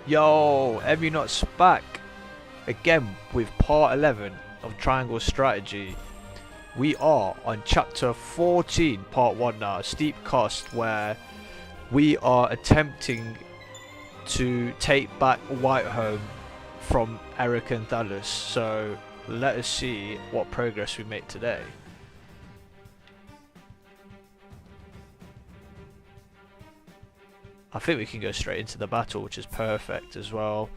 Yo, Emunot's back again with part 11 of Triangle Strategy. We are on chapter 14, part 1 now, Steep Cost, where we are attempting to take back Whitehome from Eric and Thalys. So let us see what progress we make today. I think we can go straight into the battle, which is perfect as well.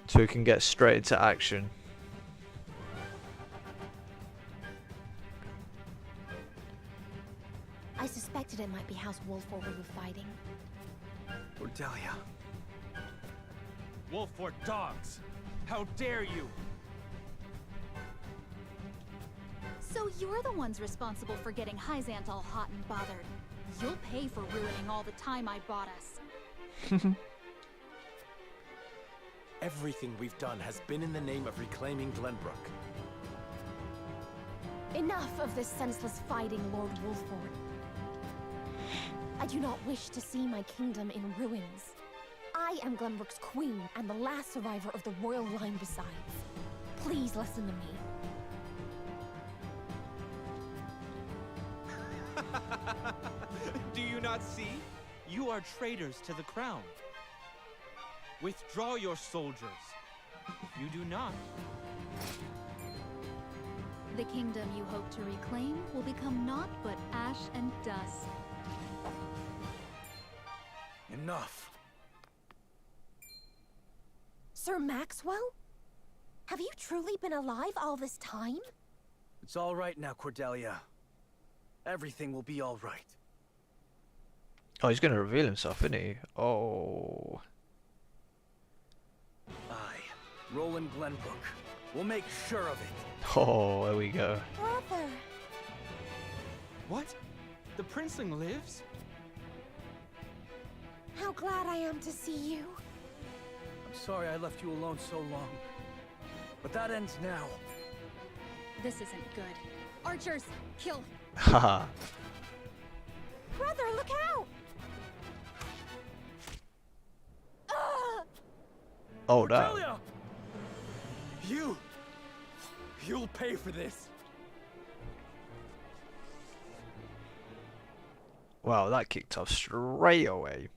So we can get straight into action. I suspected it might be House Wolford we were fighting. Cordelia. Wolford dogs! How dare you! So you're the ones responsible for getting Hyzant all hot and bothered. You'll pay for ruining all the time I bought us. Everything we've done has been in the name of reclaiming Glenbrook. Enough of this senseless fighting, Lord Wolford. I do not wish to see my kingdom in ruins. I am Glenbrook's queen and the last survivor of the royal line besides. Please listen to me. Do you not see? You are traitors to the crown. Withdraw your soldiers. If you do not, The kingdom you hope to reclaim will become naught but ash and dust. Enough. Sir Maxwell? Have you truly been alive all this time? It's all right now, Cordelia. Everything will be all right. Oh, he's going to reveal himself, isn't he? Oh. I, Roland Glenbrook, will make sure of it. Oh, there we go. Brother. what? The princeling lives? How glad I am to see you. I'm sorry I left you alone so long. But that ends now. This isn't good. Archers, kill! Haha. Brother, look out! Ugh! Oh, no. Cordelia! You'll pay for this. Wow, that kicked off straight away.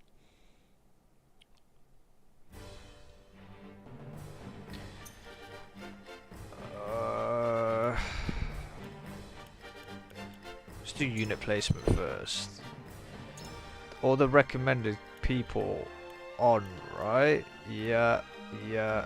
Let's do unit placement first. All the recommended people on, right? Yeah, yeah.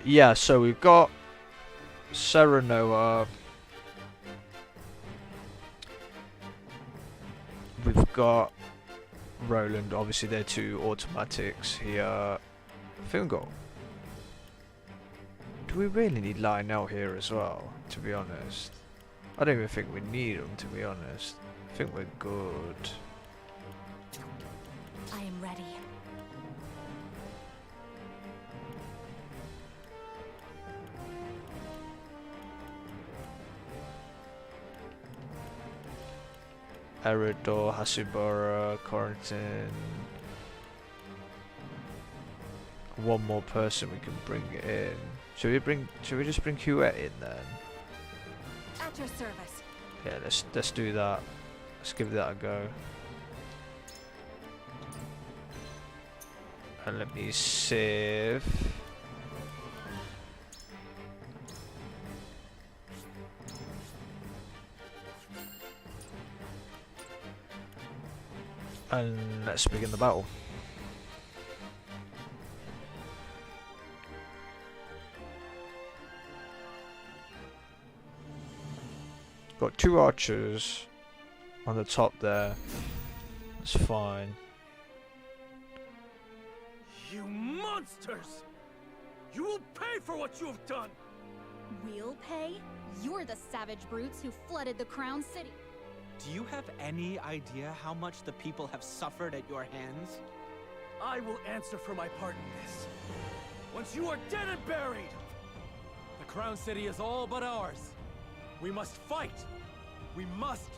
Yeah, so we've got Serenoa. We've got Roland, obviously they're two automatics here. I think we've got... Do we really need Lionel here as well, to be honest? I don't even think we need them, to be honest. I think we're good. I am ready. Eridor, Hasubara, Quarantine. One more person we can bring in. Should we just bring Huet in then? At your service. Yeah, let's do that. Let's give that a go. And let me save. And let's begin the battle. Got two archers on the top there. That's fine. You monsters! You will pay for what you have done! We'll pay? You're the savage brutes who flooded the Crown City. Do you have any idea how much the people have suffered at your hands? I will answer for my part in this. Once you are dead and buried, the Crown City is all but ours. We must fight. We must.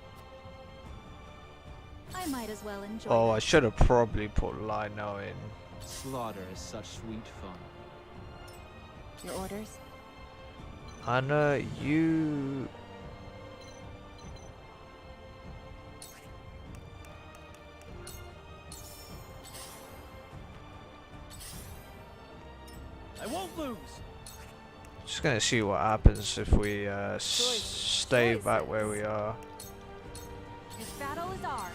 I might as well enjoy Oh, I this. should have probably put Lionel in. Slaughter is such sweet fun. Your orders? Anna, you... I won't lose. Just gonna see what happens if we stay back where we are. This battle is ours.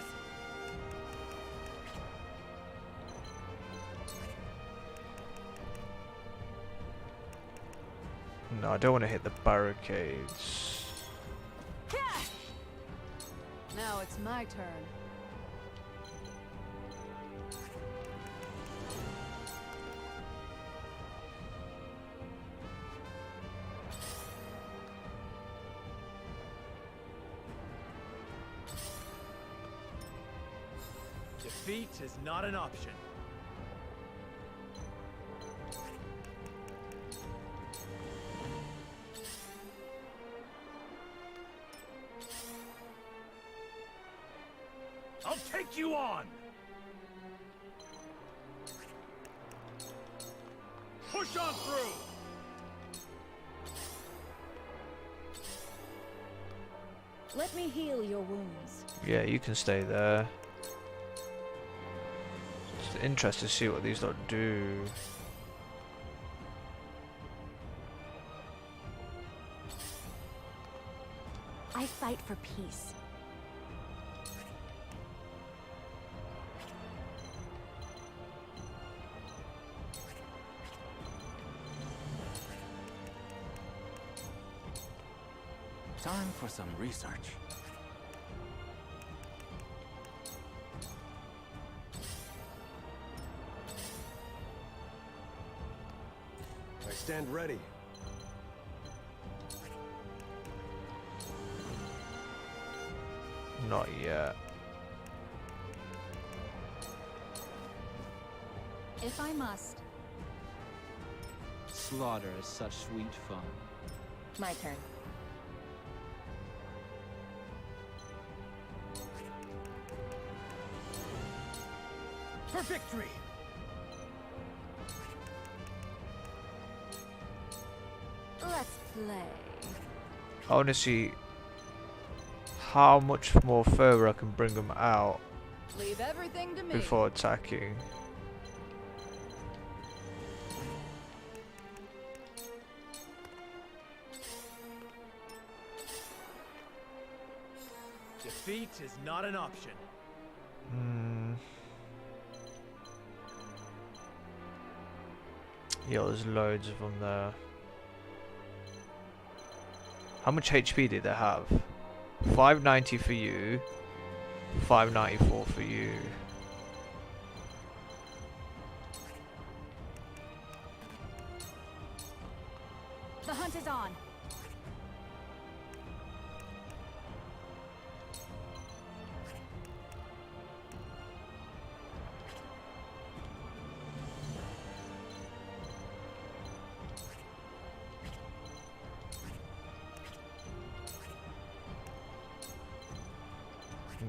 No, I don't want to hit the barricades. Now it's my turn. Defeat is not an option. I'll take you on! Push on through! Let me heal your wounds. Yeah, you can stay there. It's interesting to see what these lot do. I fight for peace. Time for some research. I stand ready. Not yet. If I must. Slaughter is such sweet fun. My turn. For victory! Let's play. I want to see how much more further I can bring them out Leave everything to me. before attacking. Defeat is not an option. Yeah, there's loads of them there. How much HP did they have? 590 for you, 594 for you. The hunt is on.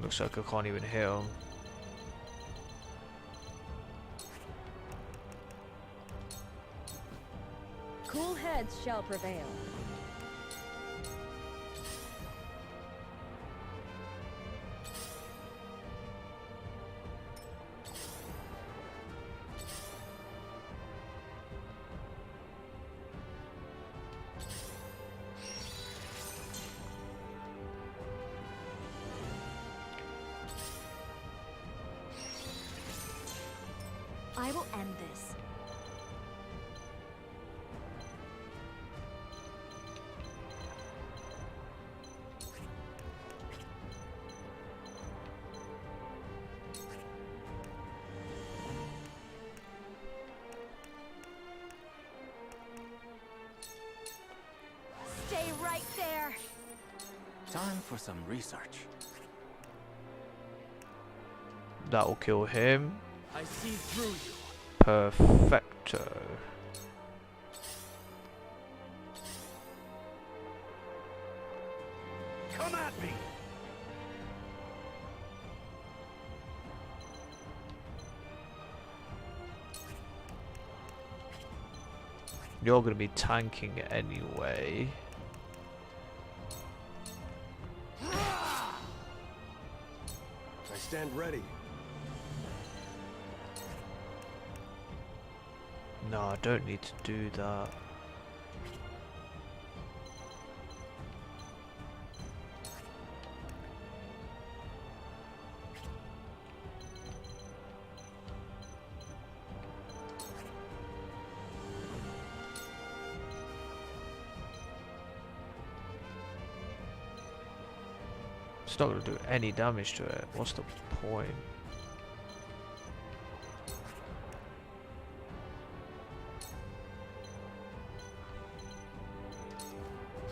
Looks like I can't even hit him. Cool heads shall prevail. I will end this. Stay right there. Time for some research. That will kill him. I see through you. Perfecto. Come at me! You're going to be tanking anyway. I stand ready. No, I don't need to do that. It's not going to do any damage to it. What's the point?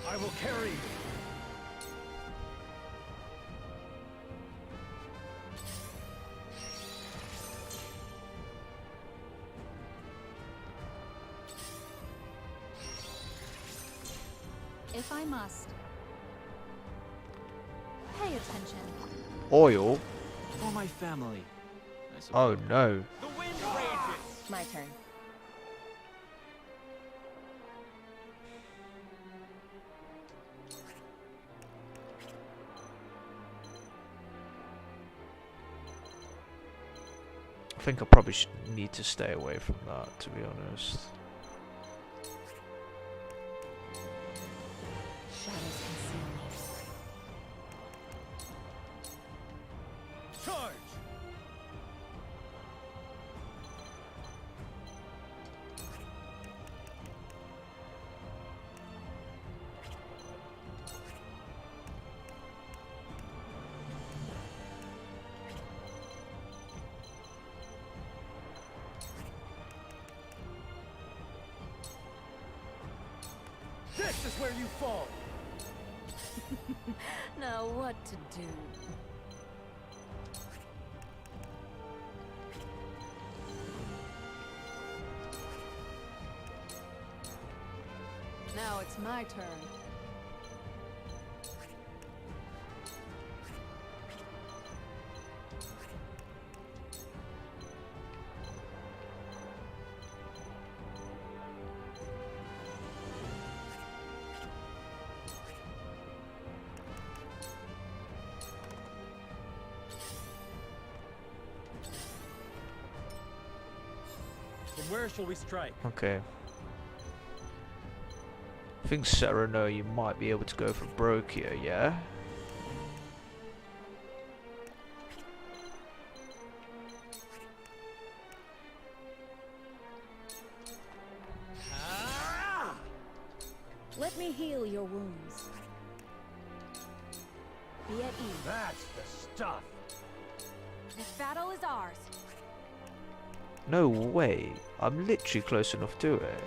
I will carry you. If I must. Pay attention. Oil? For my family. Oh no. The wind rages. My turn. I think I probably need to stay away from that, to be honest. Shadows conceal me. Charge! This is where you fall. Now what to do? Now it's my turn. From where shall we strike? Okay. I think Sereno, you might be able to go for broke here, yeah? Let me heal your wounds. Be at ease. That's the stuff. This battle is ours. No way. I'm literally close enough to it.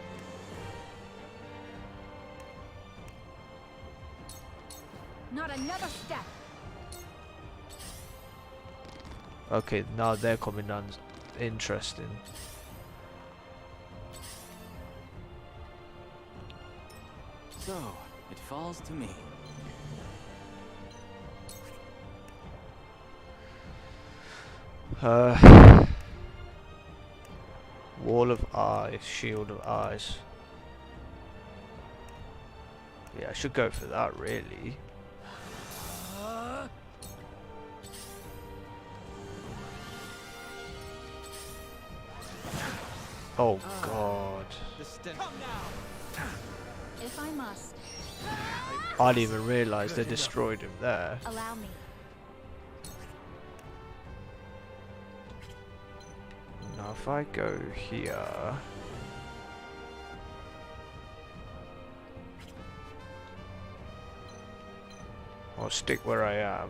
Not another step. Okay, now they're coming down. Interesting. So, it falls to me. Wall of eyes, shield of eyes. Yeah, I should go for that, really. Oh god. Come now. If I must. I didn't even realise they destroyed him there. Allow me. Now if I go here... I'll stick where I am.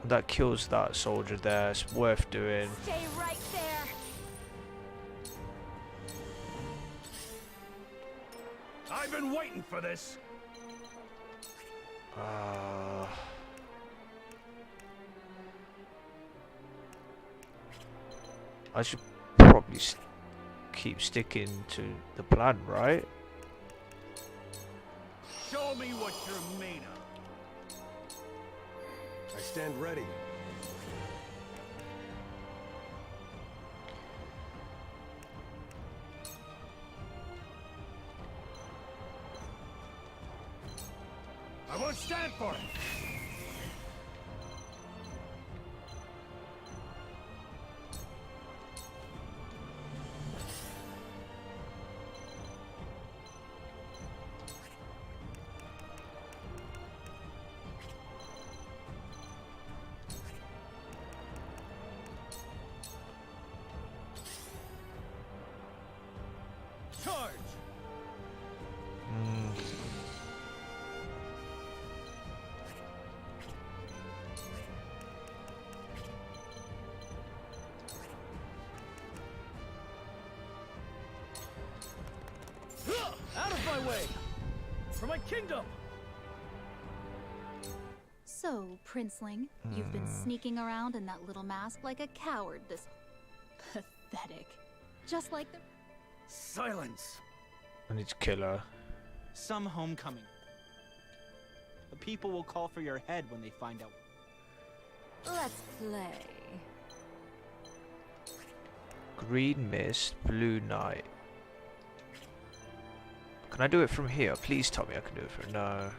That kills that soldier there, it's worth doing. Stay right there. I've been waiting for this. I should probably keep sticking to the plan, right? Show me what you're made of. I stand ready. I won't stand for it. Charge! Out of my way! For my kingdom! So, Princeling, you've been sneaking around in that little mask like a coward this... Pathetic. Just like the... Silence! I need to kill her. Some homecoming. The people will call for your head when they find out. Let's play. Green mist, blue night. Can I do it from here? Please tell me I can do it from... No.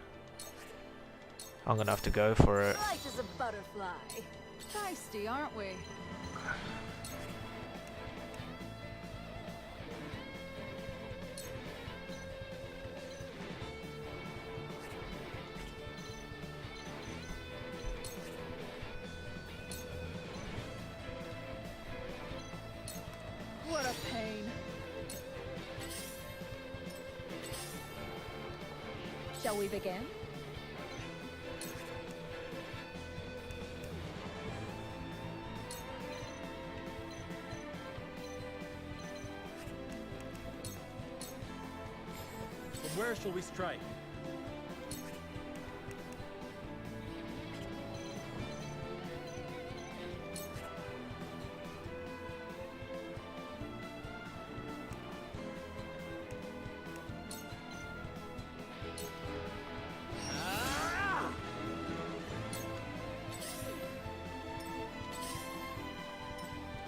I'm gonna have to go for it. Light as a butterfly. Feisty, aren't we? What a pain. Shall we begin? But where shall we strike?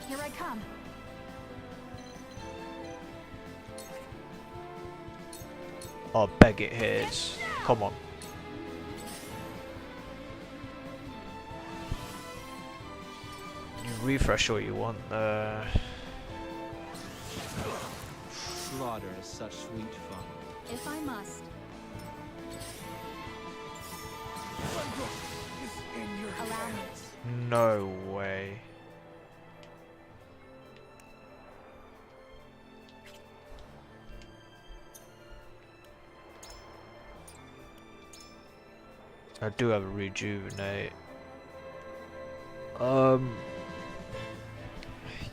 Here I come. Oh, beg it hits. Come on. You refresh all you want. Slaughter is such sweet fun. If I must. Allow me. No way. I do have a rejuvenate.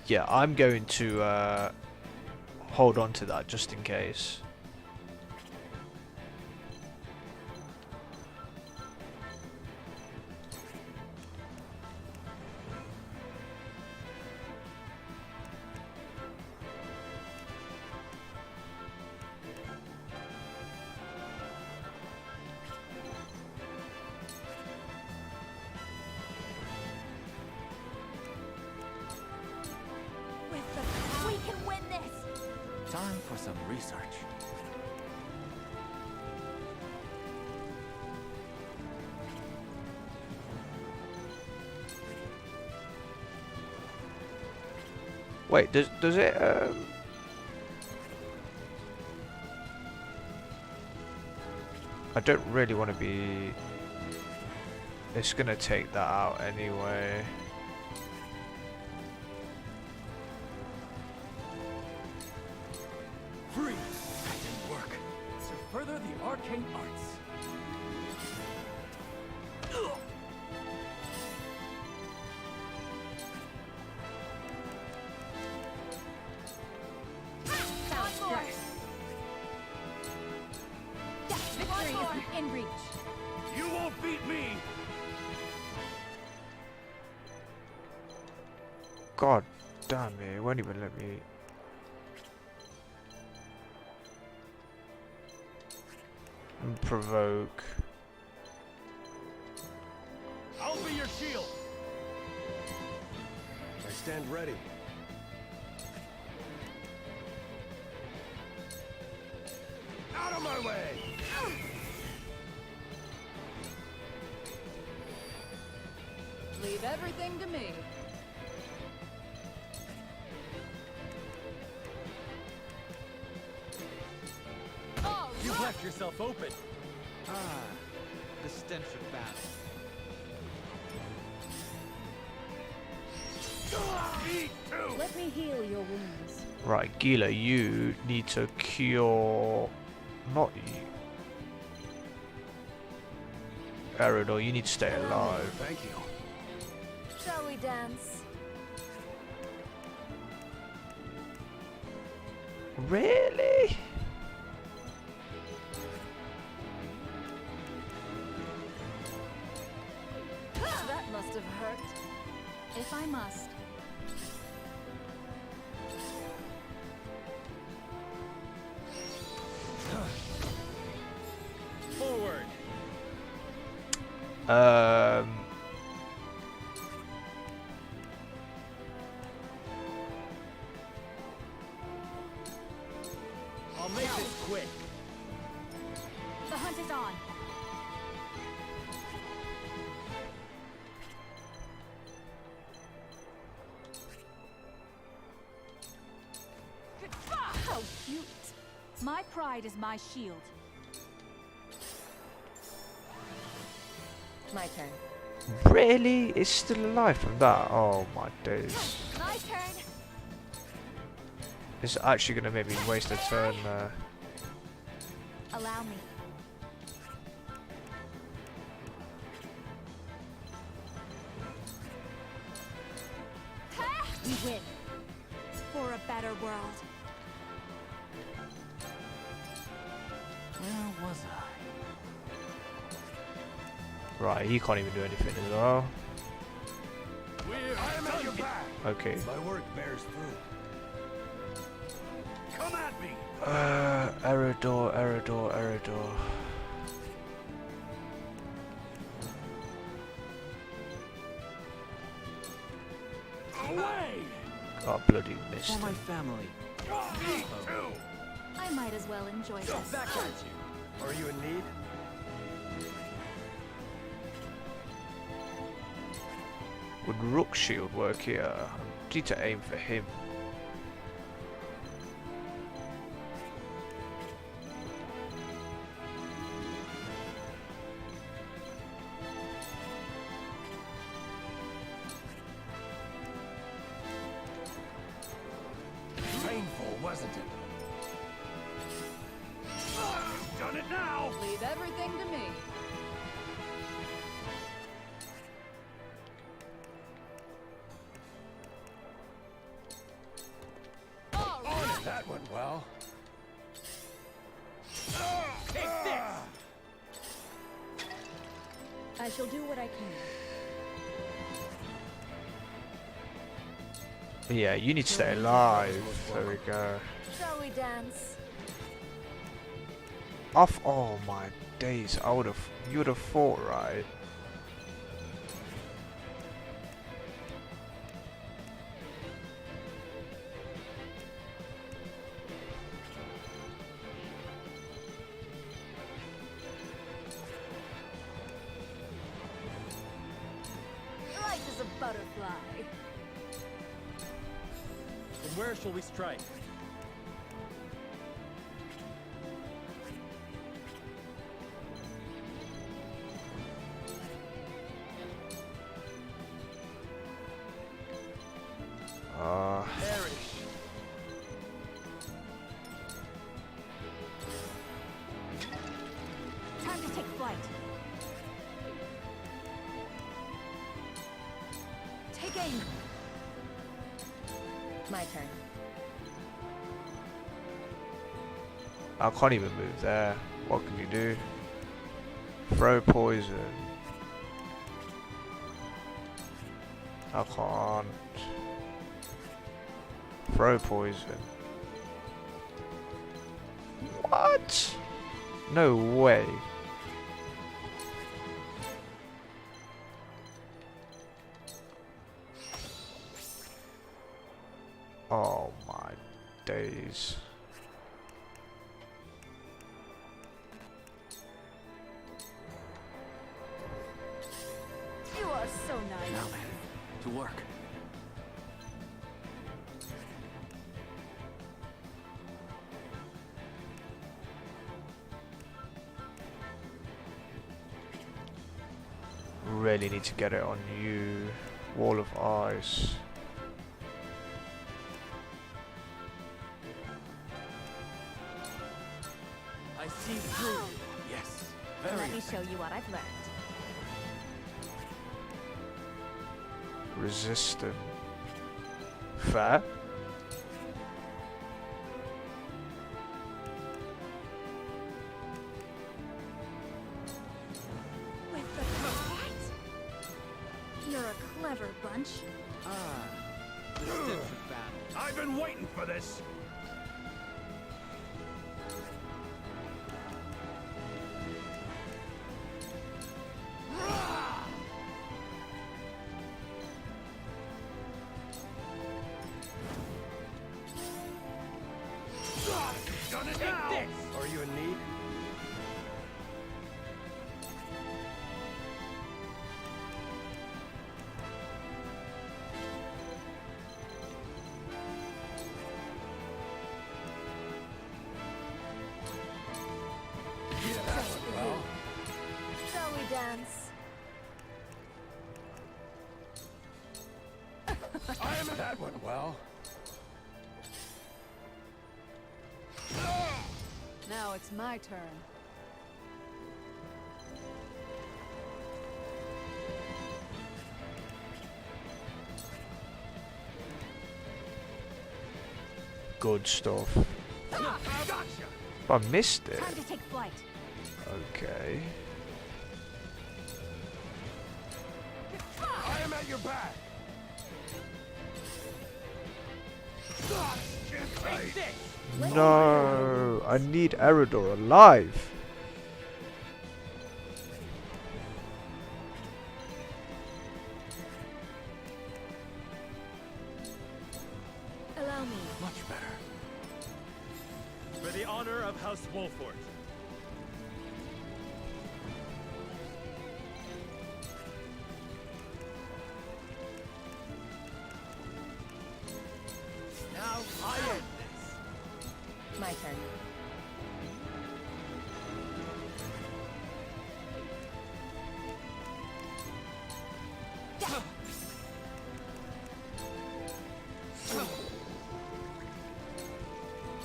Yeah, I'm going to hold on to that just in case. We can win this! Time for some research. Wait, does it I don't really want to be... It's gonna take that out anyway. Freeze! That didn't work. To further the arcane arts. Victory is in reach. You won't beat me! God damn it, it won't even let me. Provoke. I'll be your shield. I stand ready. Out of my way! Leave everything to me. All You've right. left yourself open. Ah, the stench of battle. Me too! Let me heal your wounds. Right, Gila, you need to cure. Not you. Eridor, you need to stay alive. Thank you. Shall we dance? Really? That must have hurt. If I must. Forward. Um. I'll make this quick. The hunt is on. How cute. My pride is my shield. My turn. Really? It's still alive from that? Oh my days. My turn. It's actually gonna make me waste a turn there. Allow me. We win. For a better world. Where was I? Right, he can't even do anything as well. I am at your back. Okay. My work bears fruit. Come at me. Eridor, Eridor, Eridor. Away! God, bloody missed For my him. family. Me too. I might as well enjoy this. Back at you. Are you in need? Would Rook Shield work here? I need to aim for him. Painful, wasn't it? You've done it now! Leave everything to me. All Oh, right. that went well. Take this. I shall do what I can. Yeah, you need to stay alive. There we go. Shall we dance? Off. Oh my days. I would have. You would have thought, right? Light as a butterfly. And where shall we strike? Perish. Time to take flight. Take aim. My turn. I can't even move there. What can you do? Throw poison. I can't. Throw poison. What? No way. Oh my days. You are so nice. Now then, to work. Really need to get it on you. Wall of ice. I see through. Yes, very. Let me show you what I've learned. Resistant. Fair. With the cat? You're a clever bunch. Ah, the stench of battle. I've been waiting for this. Done it now. Are you in need? Yeah, that went well. Shall we dance? That went well. Now it's my turn. Good stuff. Gotcha. I missed it. Time to take flight. Okay. I am at your back. Just right. No, I need Eridor alive. Allow me. Much better. For the honor of House Wolfort. Now I end this. My turn.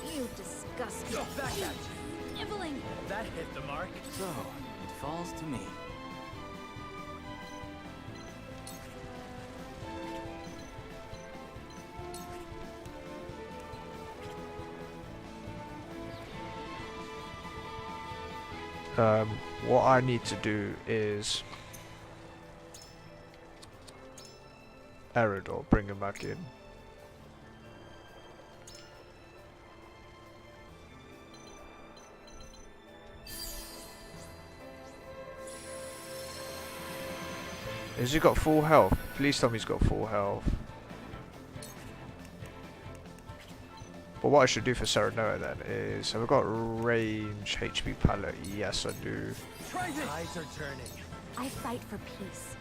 You disgust me. Back at you. Nibbling. That hit the mark. So, it falls to me. What I need to do is Eridor, bring him back in. Has he got full health? Please tell me he's got full health. But what I should do for Serenota then is, have I got range HP palette? Yes, I do. Try this. Eyes are turning. I fight for peace.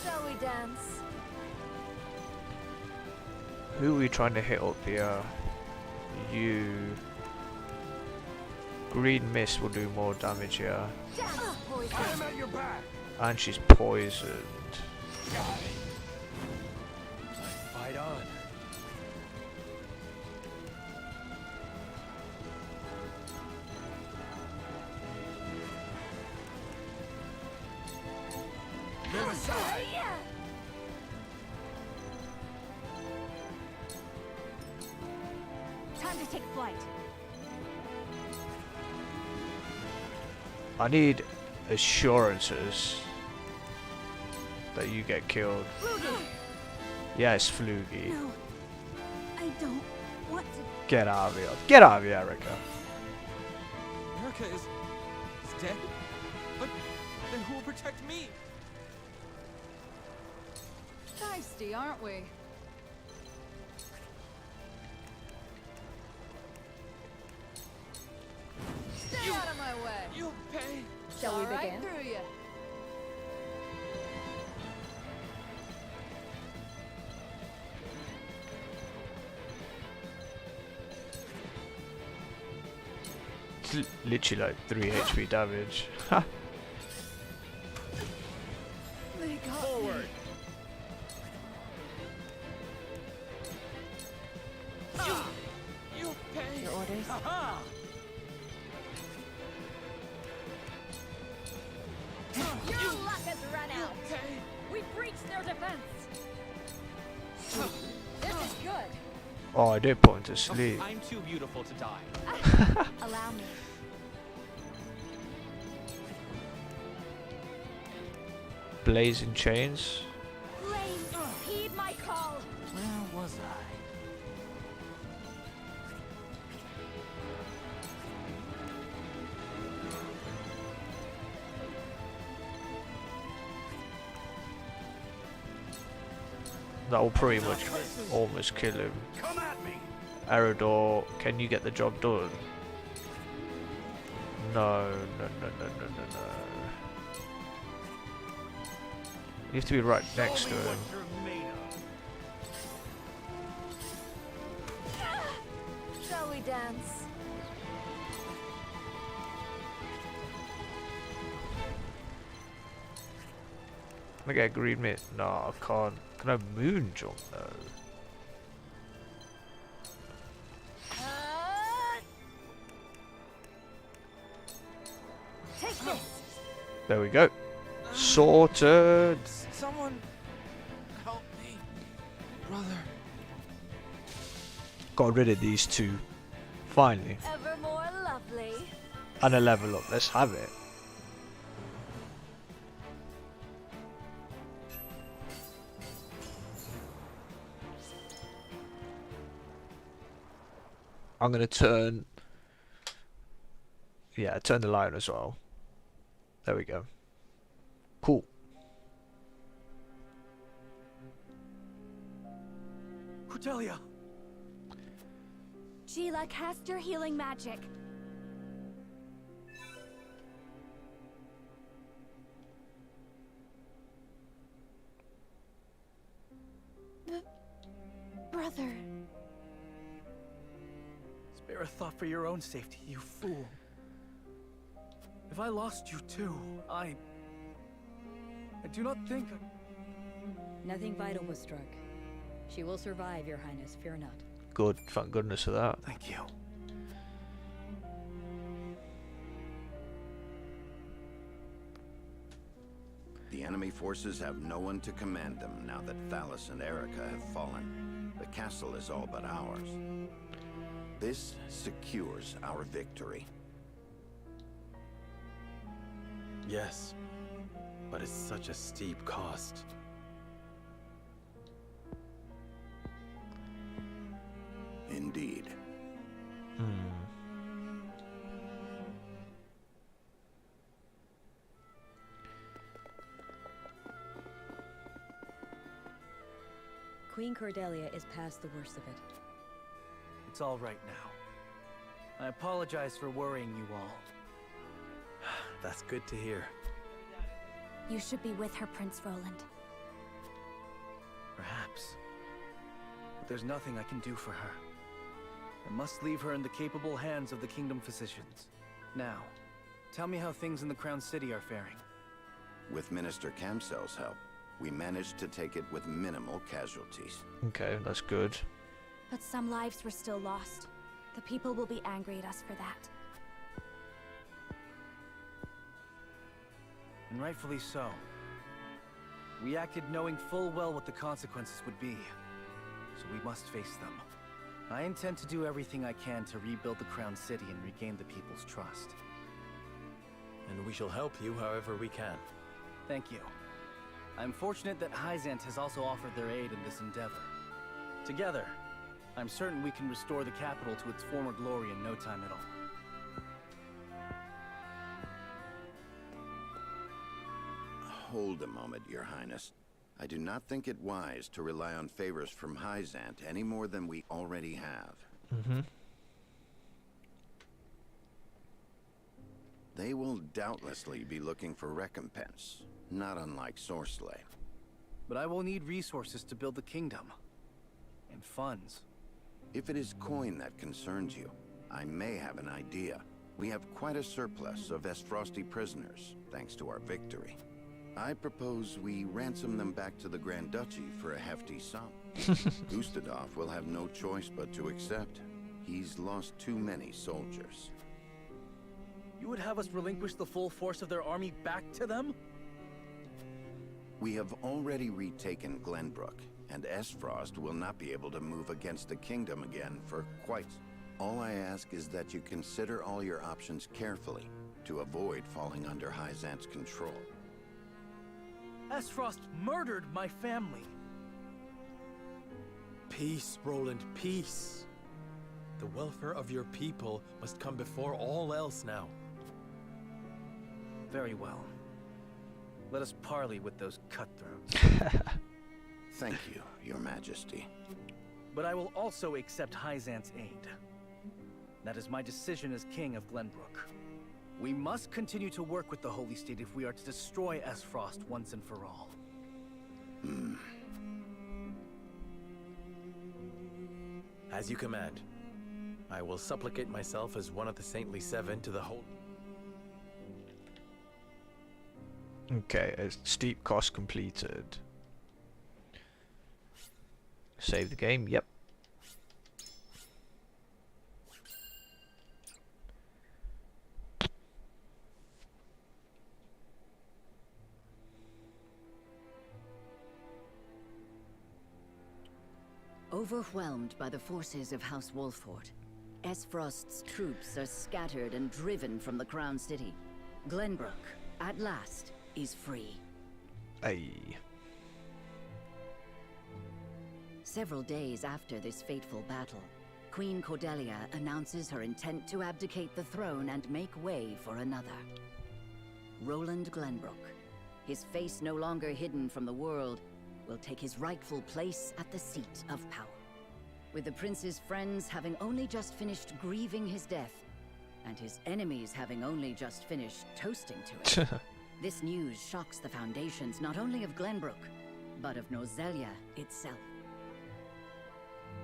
Shall we dance? Who are we trying to hit up here? You. Green mist will do more damage here. Dance, poison. I am at your back. And she's poisoned. Fight on. Move aside. take flight. I need assurances that you get killed. Yes, Flugy. No, I don't want to. Get out of here. Get out of here, Erica. Erica is dead? But then who will protect me? Feisty, aren't we? Stay out of my way. You pay. Shall we Right begin? through you. It's literally like 3 HP damage. Ha! They got Forward. You pay. Your orders? Aha! Your luck has run out. Pay. We've breached their defense. This is good. Oh, I did put him to sleep. I'm too beautiful to die. Allow me. Blazing chains. Flames, heed my call. Where was I? That will pretty much almost kill him. Come at me! Aerodor, can you get the job done? No, no, no, no, no, no, no. You have to be right next to Show me him. what you're made of. Shall we dance? Can I get a green mitt? No, I can't. Can I moon jump though? Take this. There we go. Sorted. Someone help me, brother. Got rid of these two. Finally. Ever more lovely. And a level up. Let's have it. I'm gonna turn. Yeah, turn the light as well. There we go. Cool. Cordelia! Sheila, cast your healing magic. Brother. Spare a thought for your own safety, you fool. If I lost you too, I do not think Nothing vital was struck. She will survive, Your Highness, fear not. Good. Thank goodness for that. Thank you. The enemy forces have no one to command them now that Thallus and Erica have fallen. The castle is all but ours. This secures our victory. Yes, but it's such a steep cost. Indeed. Queen Cordelia is past the worst of it. It's all right now. I apologize for worrying you all. That's good to hear. You should be with her, Prince Roland. Perhaps. But there's nothing I can do for her. I must leave her in the capable hands of the Kingdom physicians. Now, tell me how things in the Crown City are faring. With Minister Camsel's help, we managed to take it with minimal casualties. Okay, that's good. But some lives were still lost. The people will be angry at us for that. And rightfully so. We acted knowing full well what the consequences would be. So we must face them. I intend to do everything I can to rebuild the Crown City and regain the people's trust. And we shall help you however we can. Thank you. I'm fortunate that Hyzant has also offered their aid in this endeavor. Together, I'm certain we can restore the capital to its former glory in no time at all. Hold a moment, Your Highness. I do not think it wise to rely on favors from Hyzant any more than we already have. They will doubtlessly be looking for recompense, not unlike Sorcelet. But I will need resources to build the kingdom. And funds. If it is coin that concerns you, I may have an idea. We have quite a surplus of Esfrosti prisoners, thanks to our victory. I propose we ransom them back to the Grand Duchy for a hefty sum. Gustadov will have no choice but to accept. He's lost too many soldiers. You would have us relinquish the full force of their army back to them? We have already retaken Glenbrook, and Esfrost will not be able to move against the kingdom again for quite... All I ask is that you consider all your options carefully, to avoid falling under Hyzant's control. Esfrost murdered my family. Peace, Roland, peace. The welfare of your people must come before all else now. Very well. Let us parley with those cutthroats. Thank you, Your Majesty. But I will also accept Hyzant's aid. That is my decision as King of Glenbrook. We must continue to work with the Holy State if we are to destroy Esfrost once and for all. As you command. I will supplicate myself as one of the Saintly Seven to the whole... Okay, a steep cost completed. Save the game, yep. Overwhelmed by the forces of House Wolford, Esfrost's troops are scattered and driven from the Crown City. Glenbrook, at last, is free. Aye. Several days after this fateful battle, Queen Cordelia announces her intent to abdicate the throne and make way for another. Roland Glenbrook, his face no longer hidden from the world, will take his rightful place at the seat of power. With the prince's friends having only just finished grieving his death, and his enemies having only just finished toasting to it, this news shocks the foundations not only of Glenbrook, but of Nozelia itself.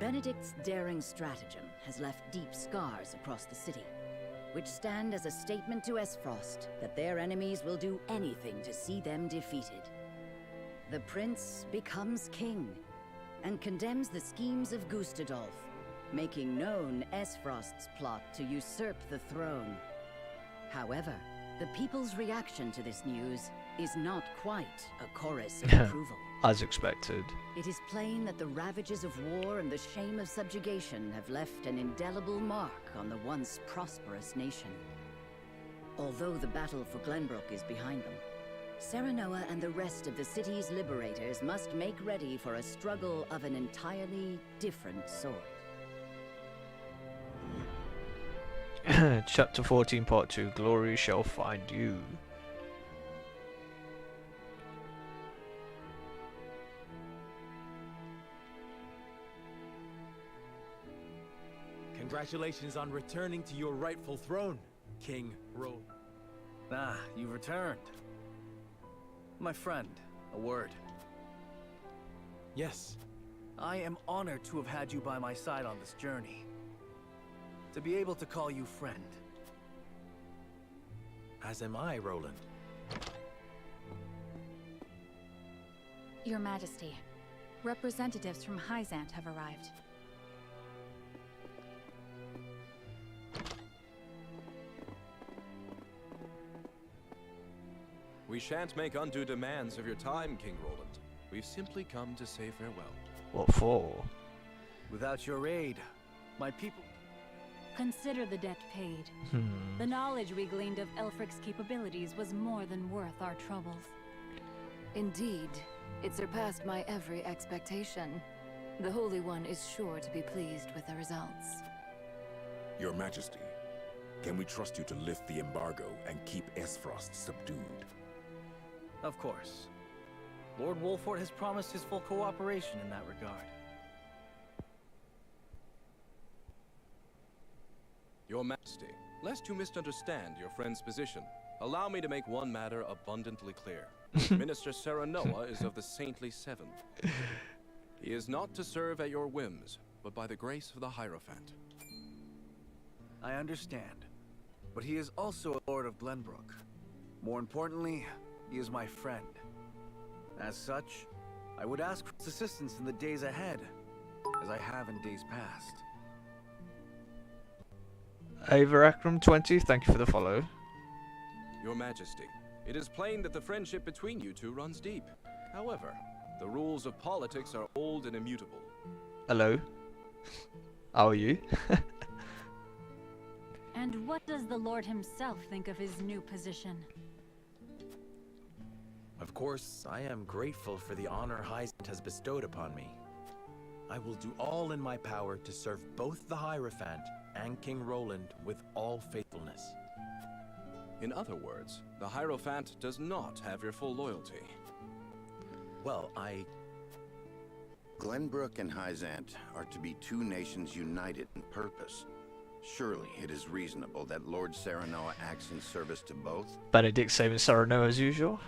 Benedict's daring stratagem has left deep scars across the city, which stand as a statement to Esfrost that their enemies will do anything to see them defeated. The prince becomes king, and condemns the schemes of Gustadolf, making known Esfrost's plot to usurp the throne. However, the people's reaction to this news is not quite a chorus of approval. As expected. It is plain that the ravages of war and the shame of subjugation have left an indelible mark on the once prosperous nation. Although the battle for Glenbrook is behind them, Serenoa and the rest of the city's liberators must make ready for a struggle of an entirely different sort. Chapter 14, Part 2, Glory Shall Find You. Congratulations on returning to your rightful throne, King Roland. Ah, you've returned. My friend, a word. Yes. I am honored to have had you by my side on this journey. To be able to call you friend. As am I, Roland. Your Majesty, representatives from Hyzant have arrived. We shan't make undue demands of your time, King Roland. We've simply come to say farewell. What for? Without your aid, My people... Consider the debt paid. The knowledge we gleaned of Elfric's capabilities was more than worth our troubles. Indeed, it surpassed my every expectation. The Holy One is sure to be pleased with the results. Your Majesty, can we trust you to lift the embargo and keep Esfrost subdued? Of course. Lord Wolford has promised his full cooperation in that regard. Your Majesty, lest you misunderstand your friend's position, allow me to make one matter abundantly clear. Minister Serenoa is of the Saintly Seven. He is not to serve at your whims, but by the grace of the Hierophant. I understand, but he is also a Lord of Glenbrook. More importantly, he is my friend. As such, I would ask for his assistance in the days ahead, as I have in days past. Ava Akram 20, thank you for the follow. Your Majesty, it is plain that the friendship between you two runs deep. However, the rules of politics are old and immutable. Hello. How are you? And what does the Lord himself think of his new position? Of course, I am grateful for the honor Hyzant has bestowed upon me. I will do all in my power to serve both the Hierophant and King Roland with all faithfulness. In other words, the Hierophant does not have your full loyalty. Well, Glenbrook and Hyzant are to be two nations united in purpose. Surely it is reasonable that Lord Serenoa acts in service to both. Benedict saving Serenoa as usual.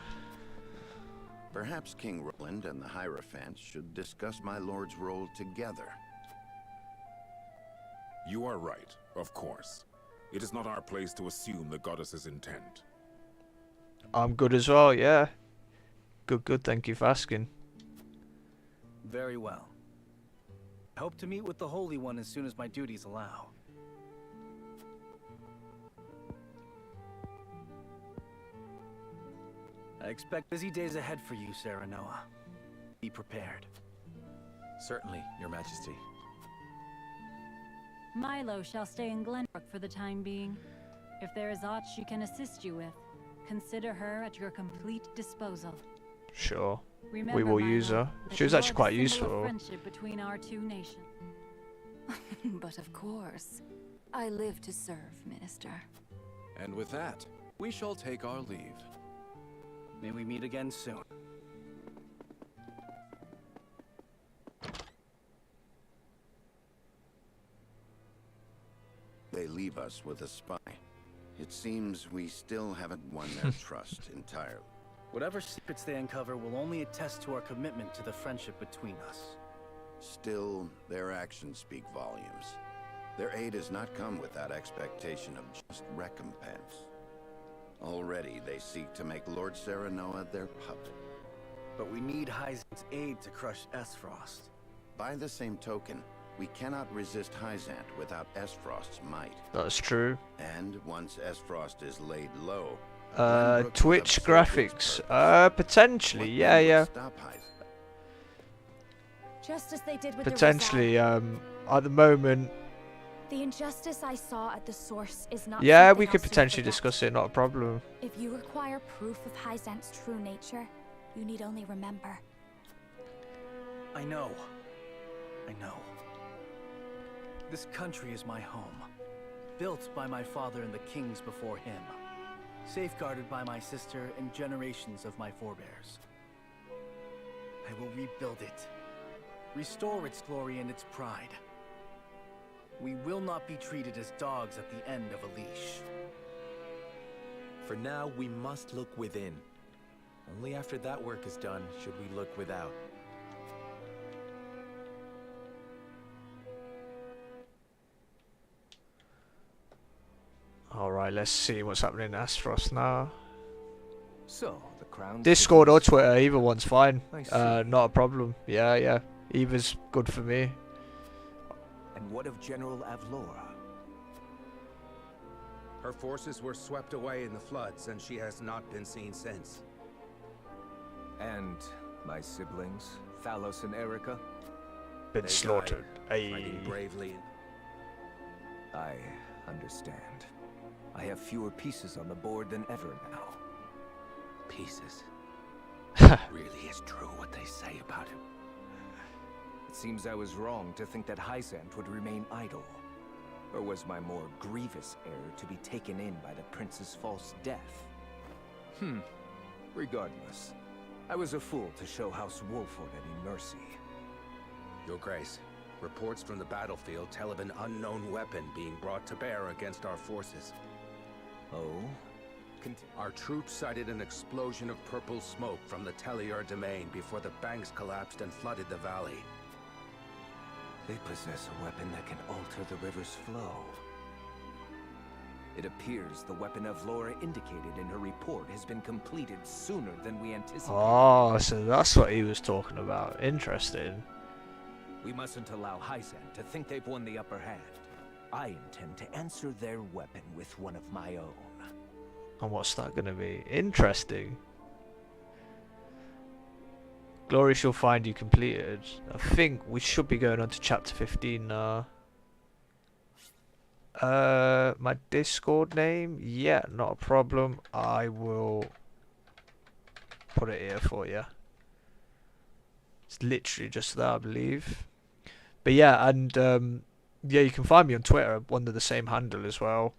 Perhaps King Roland and the Hierophant should discuss my lord's role together. You are right, of course. It is not our place to assume the goddess's intent. I'm good as well, yeah. Good, thank you for asking. Very well. I hope to meet with the Holy One as soon as my duties allow. I expect busy days ahead for you, Serenoa. Be prepared. certainly, Your Majesty. Milo shall stay in Glenbrook for the time being. If there is aught she can assist you with, consider her at your complete disposal. Sure. Remember, we will Milo, use her. that She was you actually are quite the symbol of useful. friendship between our two nations. But of course, I live to serve, Minister. And with that, we shall take our leave. May we meet again soon. They leave us with a spy. It seems we still haven't won their trust entirely. Whatever secrets they uncover will only attest to our commitment to the friendship between us. Still, their actions speak volumes. Their aid has not come without expectation of just recompense. Already, they seek to make Lord Serenoa their puppet. But we need Hyzant's aid to crush Esfrost. By the same token, we cannot resist Hyzant without Esfrost's might. That's true. And once Esfrost is laid low... Twitch graphics. Potentially, yeah. Stop Hyzant. Just as they did with Potentially, the at the moment... The injustice I saw at the source is not. Yeah, something we could else to potentially forget. discuss it, not a problem. If you require proof of Hyzant's true nature, you need only remember. I know. This country is my home. Built by my father and the kings before him. Safeguarded by my sister and generations of my forebears. I will rebuild it. Restore its glory and its pride. We will not be treated as dogs at the end of a leash. For now, we must look within. Only after that work is done should we look without. Alright, let's see what's happening in Aspros now. So, the crown... Discord or Twitter, either one's fine. I see. Not a problem. Yeah. Either's good for me. And what of General Avlora? Her forces were swept away in the floods, and she has not been seen since. And my siblings, Thalos and Erica? Been They slaughtered. died, fighting bravely. I understand. I have fewer pieces on the board than ever now. Pieces. Really is true what they say about him. It seems I was wrong to think that Hysant would remain idle. Or was my more grievous error to be taken in by the prince's false death? Regardless, I was a fool to show House Wolford any mercy. Your Grace, reports from the battlefield tell of an unknown weapon being brought to bear against our forces. Oh? Our troops sighted an explosion of purple smoke from the Tellier domain before the banks collapsed and flooded the valley. They possess a weapon that can alter the river's flow. It appears the weapon Avlora indicated in her report has been completed sooner than we anticipated. Oh, so that's what he was talking about. Interesting. We mustn't allow Hysant to think they've won the upper hand. I intend to answer their weapon with one of my own. And what's that going to be? Interesting. Glory shall find you completed. I think we should be going on to chapter 15 now. My Discord name? Yeah, not a problem. I will put it here for you. It's literally just that, I believe. But yeah, and yeah, you can find me on Twitter under the same handle as well.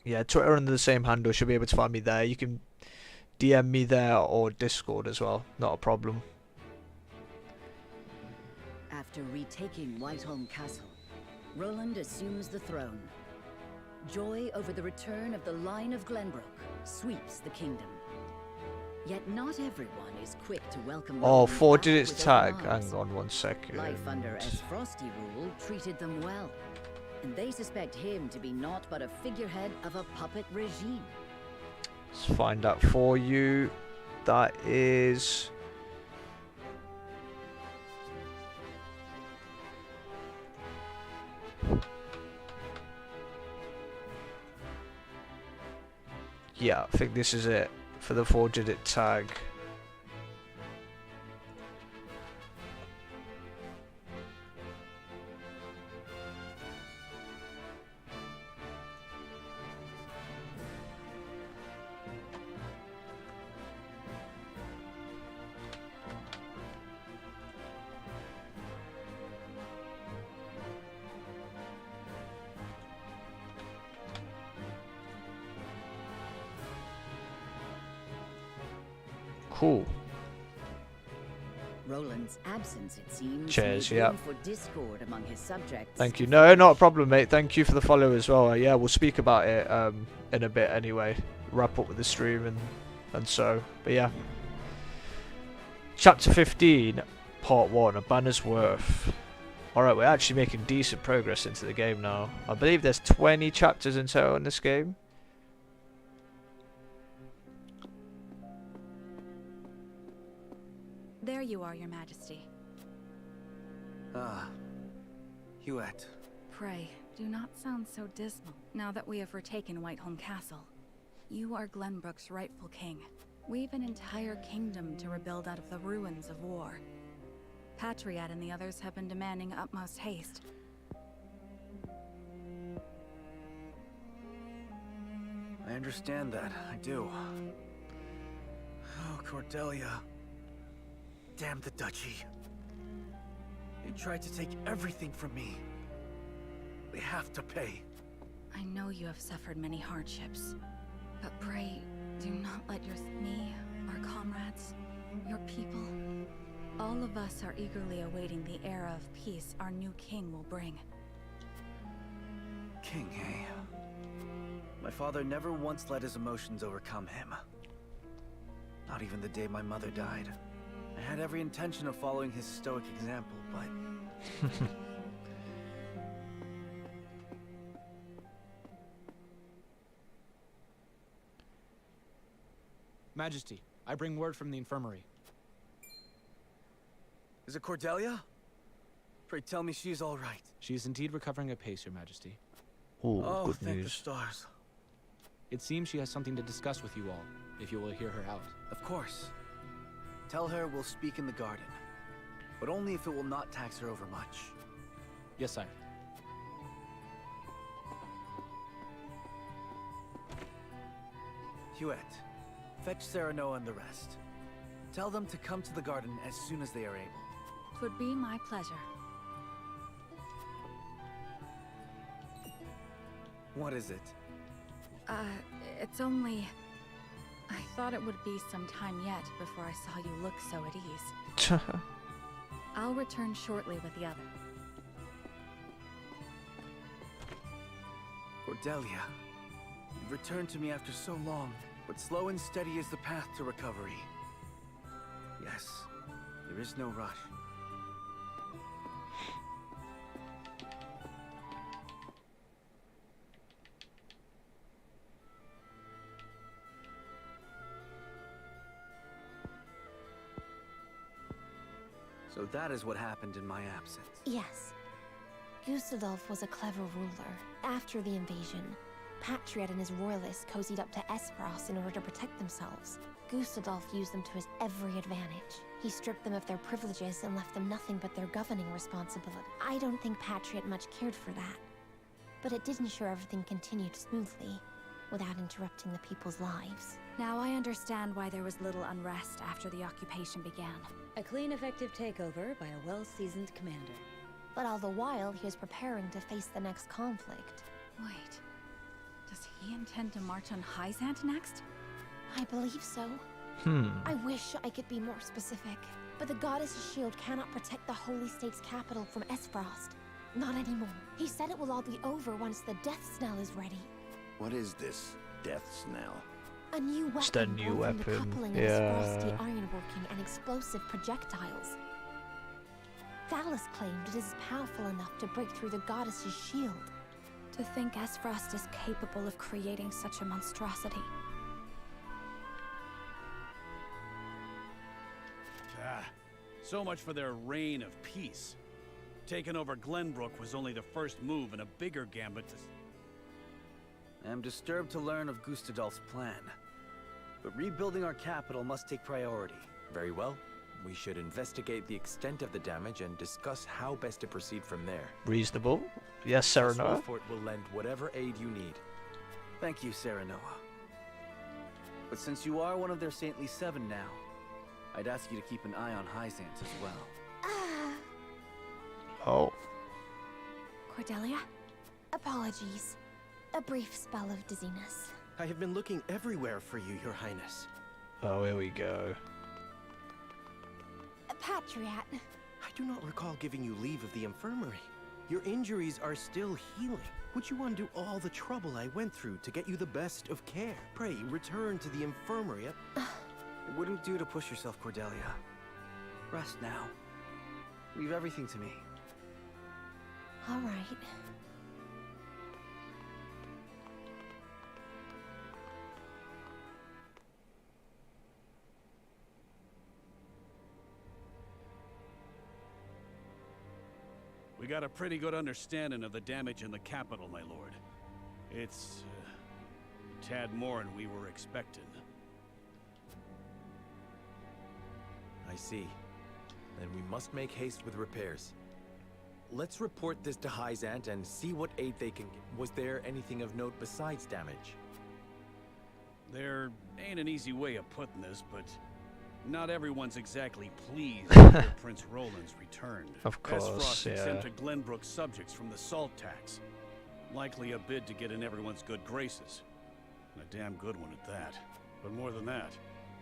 Yeah, Twitter under the same handle, should be able to find me there. You can DM me there or Discord as well, not a problem. After retaking Whiteholm Castle, Roland assumes the throne. Joy over the return of the line of Glenbrook sweeps the kingdom. Yet not everyone is quick to welcome Oh, Roland 4 back digits with tag. open arms. Hang on 1 second. Life under Frosty rule treated them well, and they suspect him to be naught but a figurehead of a puppet regime. Let's find out for you. That is... yeah, I think this is it for the 4-digit tag. Cool. Roland's absence, it seems, Cheers, made yeah. room for discord among his subjects. Thank you. No, not a problem, mate. Thank you for the follow as well. Yeah, we'll speak about it in a bit anyway. Wrap up with the stream and so. But yeah. Chapter 15, Part 1, A Banner's Worth. Alright, we're actually making decent progress into the game now. I believe there's 20 chapters in total in this game. There you are, Your Majesty. Ah, Huette. Pray, do not sound so dismal now that we have retaken Whiteholm Castle. You are Glenbrook's rightful king. We've an entire kingdom to rebuild out of the ruins of war. Patriot and the others have been demanding utmost haste. I understand that. I do. Oh, Cordelia. Damn the duchy. They tried to take everything from me. They have to pay. I know you have suffered many hardships, but pray, do not let me, our comrades, your people, all of us are eagerly awaiting the era of peace our new king will bring. King, eh? My father never once let his emotions overcome him. Not even the day my mother died. I had every intention of following his stoic example, but... Majesty, I bring word from the infirmary. Is it Cordelia? Pray tell me she's all right. She is indeed recovering apace, Your Majesty. Ooh, oh, good thank news. the stars. It seems she has something to discuss with you all, if you will hear her out. Of course. Tell her we'll speak in the garden. but only if it will not tax her over much. Yes, sire. Huette, fetch Serenoa and the rest. Tell them to come to the garden as soon as they are able. 'Twould be my pleasure. What is it? It's only... I thought it would be some time yet before I saw you look so at ease. I'll return shortly with the other. Cordelia, you've returned to me after so long, but slow and steady is the path to recovery. Yes, there is no rush. So that is what happened in my absence. Yes. Gustadolf was a clever ruler. After the invasion, Patriot and his royalists cozied up to Esfrost in order to protect themselves. Gustadolf used them to his every advantage. He stripped them of their privileges and left them nothing but their governing responsibility. I don't think Patriot much cared for that. But it did ensure everything continued smoothly, without interrupting the people's lives. Now I understand why there was little unrest after the occupation began. A clean, effective takeover by a well-seasoned commander. But all the while, he was preparing to face the next conflict. Wait, does he intend to march on Hyzant next? I believe so. I wish I could be more specific, but the goddess's shield cannot protect the Holy State's capital from Esfrost. Not anymore. He said it will all be over once the death snell is ready. What is this death snell? A new weapon. It's the new born from the weapon, coupling yeah. of frosty ironworking and explosive projectiles. Thalos claimed it is powerful enough to break through the goddess's shield. To think Esfrost is capable of creating such a monstrosity. So much for their reign of peace. Taking over Glenbrook was only the first move in a bigger gambit to... I am disturbed to learn of Gustadolf's plan. But rebuilding our capital must take priority. Very well. We should investigate the extent of the damage and discuss how best to proceed from there. Reasonable. Yes, Serenoa. Fort will lend whatever aid you need. Thank you, Serenoa. But since you are one of their saintly 7 now, I'd ask you to keep an eye on Hyzant as well. Oh. Cordelia? Apologies. A brief spell of dizziness. I have been looking everywhere for you, Your Highness. Oh, here we go. Patriot. I do not recall giving you leave of the infirmary. Your injuries are still healing. Would you undo all the trouble I went through to get you the best of care? Pray, return to the infirmary. It wouldn't do to push yourself, Cordelia. Rest now. Leave everything to me. All right. We got a pretty good understanding of the damage in the capital, my lord. It's a tad more than we were expecting. I see. Then we must make haste with repairs. Let's report this to Hyzant and see what aid they can get. Was there anything of note besides damage? There ain't an easy way of putting this, but not everyone's exactly pleased with Prince Roland's return. Of course, Esfrost yeah. exempted Glenbrook's subjects from the salt tax. Likely a bid to get in everyone's good graces. And a damn good one at that. But more than that,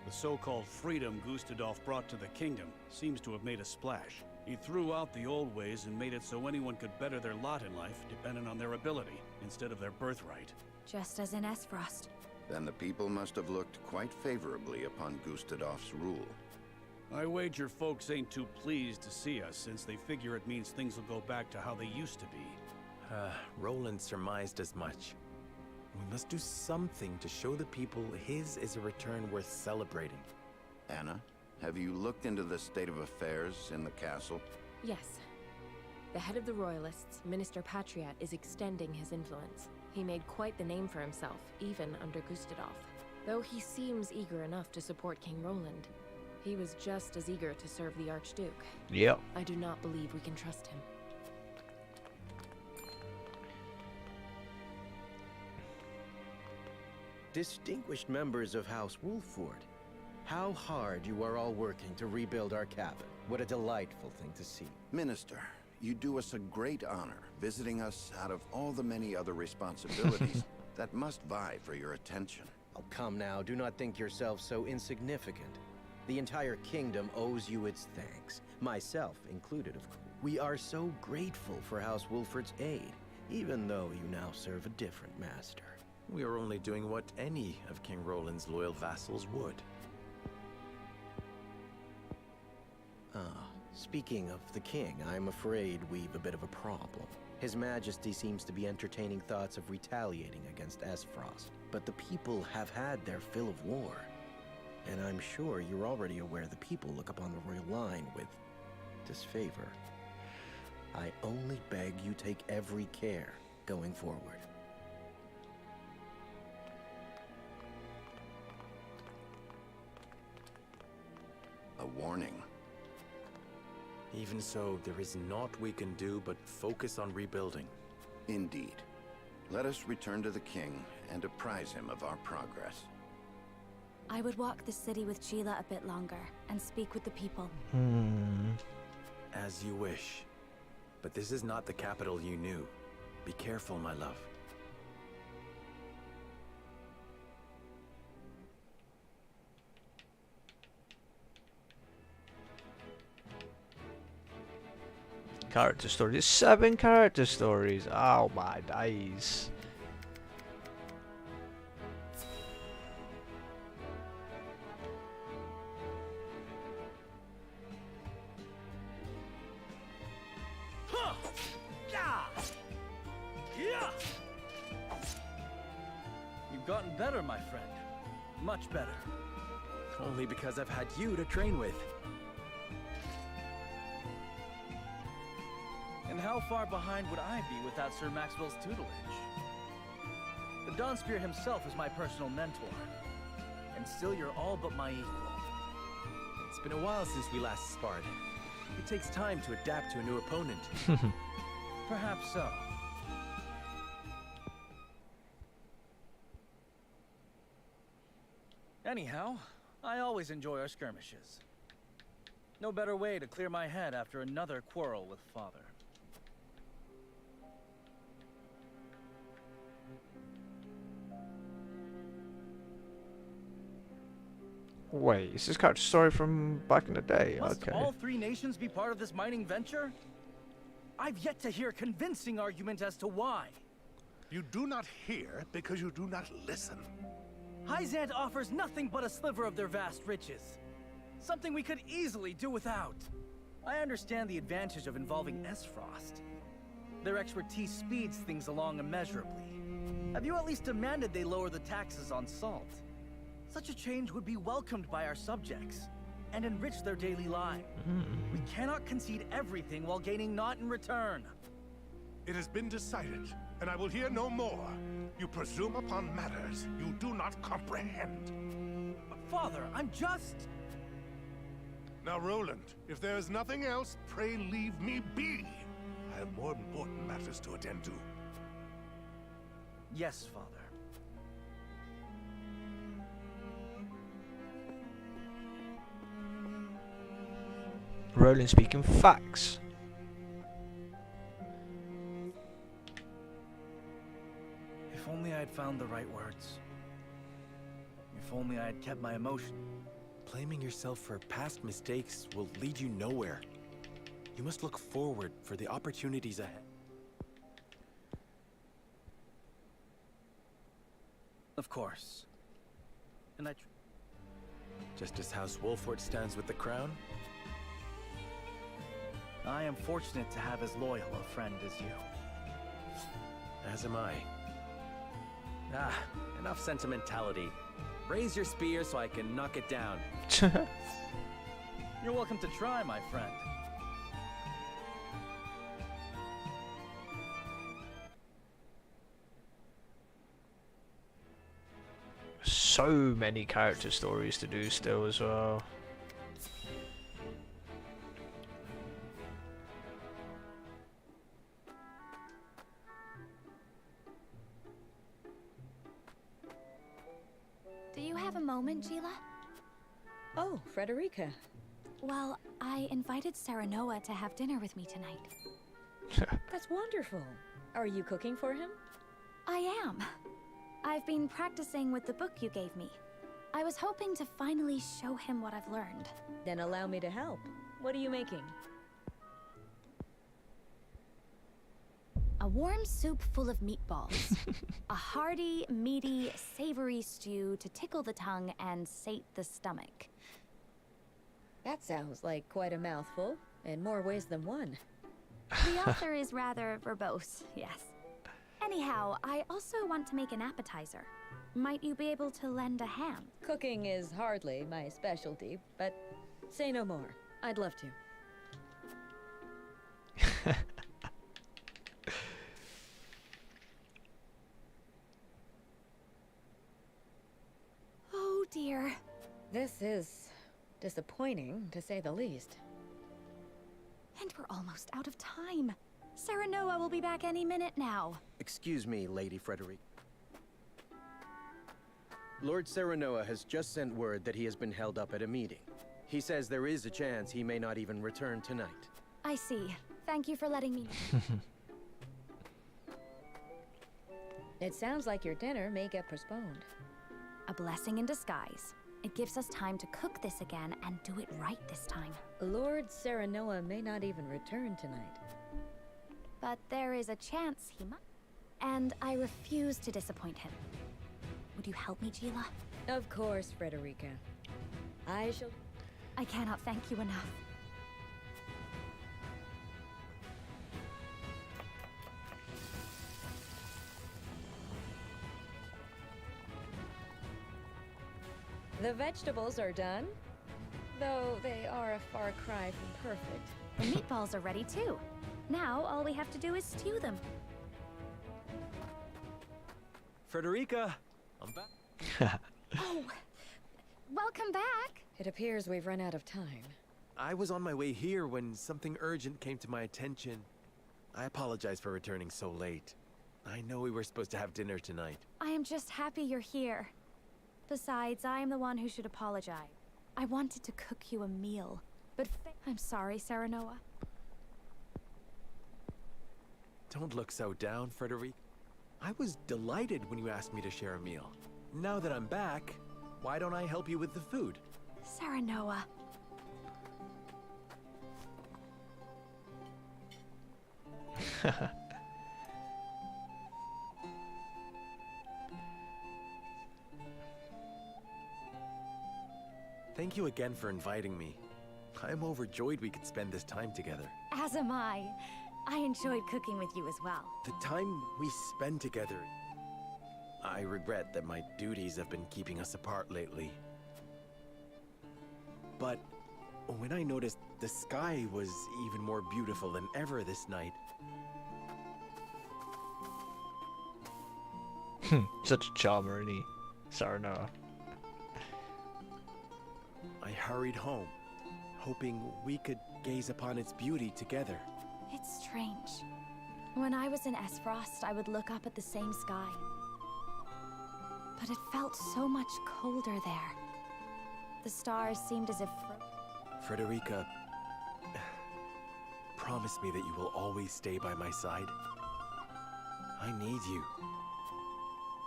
the so-called freedom Gustadolf brought to the kingdom seems to have made a splash. He threw out the old ways and made it so anyone could better their lot in life depending on their ability, instead of their birthright. Just as in Esfrost. Then the people must have looked quite favorably upon Gustadolf's rule. I wager folks ain't too pleased to see us, since they figure it means things will go back to how they used to be. Roland surmised as much. We must do something to show the people his is a return worth celebrating. Anna, have you looked into the state of affairs in the castle? Yes. The head of the Royalists, Minister Patriot, is extending his influence. He made quite the name for himself, even under Gustadolf. Though he seems eager enough to support King Roland, He was just as eager to serve the Archduke. Yep. I do not believe we can trust him. Distinguished members of House Wolford, how hard you are all working to rebuild our cabin. What a delightful thing to see. Minister, you do us a great honor visiting us out of all the many other responsibilities that must vie for your attention. Oh, come now, do not think yourself so insignificant. The entire kingdom owes you its thanks, myself included, of course. We are so grateful for House Wolford's aid, even though you now serve a different master. We are only doing what any of King Roland's loyal vassals would. Speaking of the king, I'm afraid we've a bit of a problem. His Majesty seems to be entertaining thoughts of retaliating against Esfrost, but the people have had their fill of war. And I'm sure you're already aware the people look upon the royal line with disfavor. I only beg you take every care going forward. A warning. Even so, there is naught we can do but focus on rebuilding. Indeed. Let us return to the king and apprise him of our progress. I would walk the city with Sheila a bit longer and speak with the people. As you wish. But this is not the capital you knew. Be careful, my love. Character stories. 7 character stories. Oh my days. You've gotten better, my friend. Much better. Only because I've had you to train with. And how far behind would I be without Sir Maxwell's tutelage? The Dawnspear himself is my personal mentor. And still you're all but my equal. It's been a while since we last sparred. It takes time to adapt to a new opponent. Perhaps so. Anyhow, I always enjoy our skirmishes. No better way to clear my head after another quarrel with Father. Wait, is this character story from back in the day? Must Okay. all 3 nations be part of this mining venture? I've yet to hear a convincing argument as to why. You do not hear because you do not listen. Hyzant offers nothing but a sliver of their vast riches. Something we could easily do without. I understand the advantage of involving Esfrost. Their expertise speeds things along immeasurably. Have you at least demanded they lower the taxes on salt? Such a change would be welcomed by our subjects and enrich their daily lives. We cannot concede everything while gaining naught in return. It has been decided, and I will hear no more. You presume upon matters you do not comprehend. Father, I'm just... Now, Roland, if there is nothing else, pray leave me be. I have more important matters to attend to. Yes, Father. Roland speaking facts. If only I had found the right words. If only I had kept my emotion. Blaming yourself for past mistakes will lead you nowhere. You must look forward for the opportunities ahead. Of course. And Just as House Wolford stands with the crown? I am fortunate to have as loyal a friend as you. As am I. Ah, enough sentimentality. Raise your spear so I can knock it down. You're welcome to try, my friend. So many character stories to do still as well. have a moment, Gila? Oh, Frederica. Well, I invited Serenoa to have dinner with me tonight. That's wonderful. Are you cooking for him? I am. I've been practicing with the book you gave me. I was hoping to finally show him what I've learned. Then allow me to help. What are you making? A warm soup full of meatballs. A hearty, meaty, savory stew to tickle the tongue and sate the stomach. That sounds like quite a mouthful, in more ways than one. The author is rather verbose, yes. Anyhow, I also want to make an appetizer. Might you be able to lend a hand? Cooking is hardly my specialty, but say no more. I'd love to. Oh dear. This is disappointing, to say the least. And we're almost out of time. Serenoa will be back any minute now. Excuse me, Lady Frederica. Lord Serenoa has just sent word that he has been held up at a meeting. He says there is a chance he may not even return tonight. I see. Thank you for letting me know. It sounds like your dinner may get postponed. A blessing in disguise. It gives us time to cook this again and do it right this time. Lord Serenoa may not even return tonight. But there is a chance he might. And I refuse to disappoint him. Would you help me, Gila? Of course, Frederica. I shall... I cannot thank you enough. The vegetables are done, though they are a far cry from perfect. The meatballs are ready too. Now all we have to do is stew them. Frederica, I'm back. Oh, welcome back. It appears we've run out of time. I was on my way here when something urgent came to my attention. I apologize for returning so late. I know we were supposed to have dinner tonight. I am just happy you're here. Besides, I am the one who should apologize. I wanted to cook you a meal, but I'm sorry, Serenoa. Don't look so down, Frederica. I was delighted when you asked me to share a meal. Now that I'm back, why don't I help you with the food? Serenoa. Thank you again for inviting me. I'm overjoyed we could spend this time together. As am I. I enjoyed cooking with you as well. The time we spend together... I regret that my duties have been keeping us apart lately. But when I noticed the sky was even more beautiful than ever this night... Such a charmer, isn't he? Serenoa. I hurried home, hoping we could gaze upon its beauty together. It's strange. When I was in Esfrost, I would look up at the same sky. But it felt so much colder there. The stars seemed as if... Frederica, promise me that you will always stay by my side. I need you.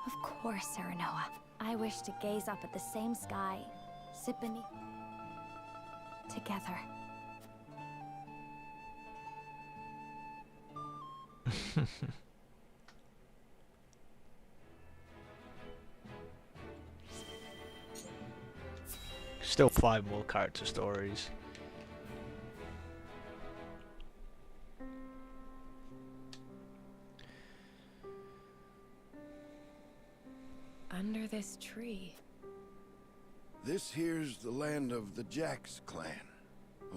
Of course, Serenoa. I wish to gaze up at the same sky, sit beneath... together. Still 5 more character stories. Under this tree. This here's the land of the Jax clan.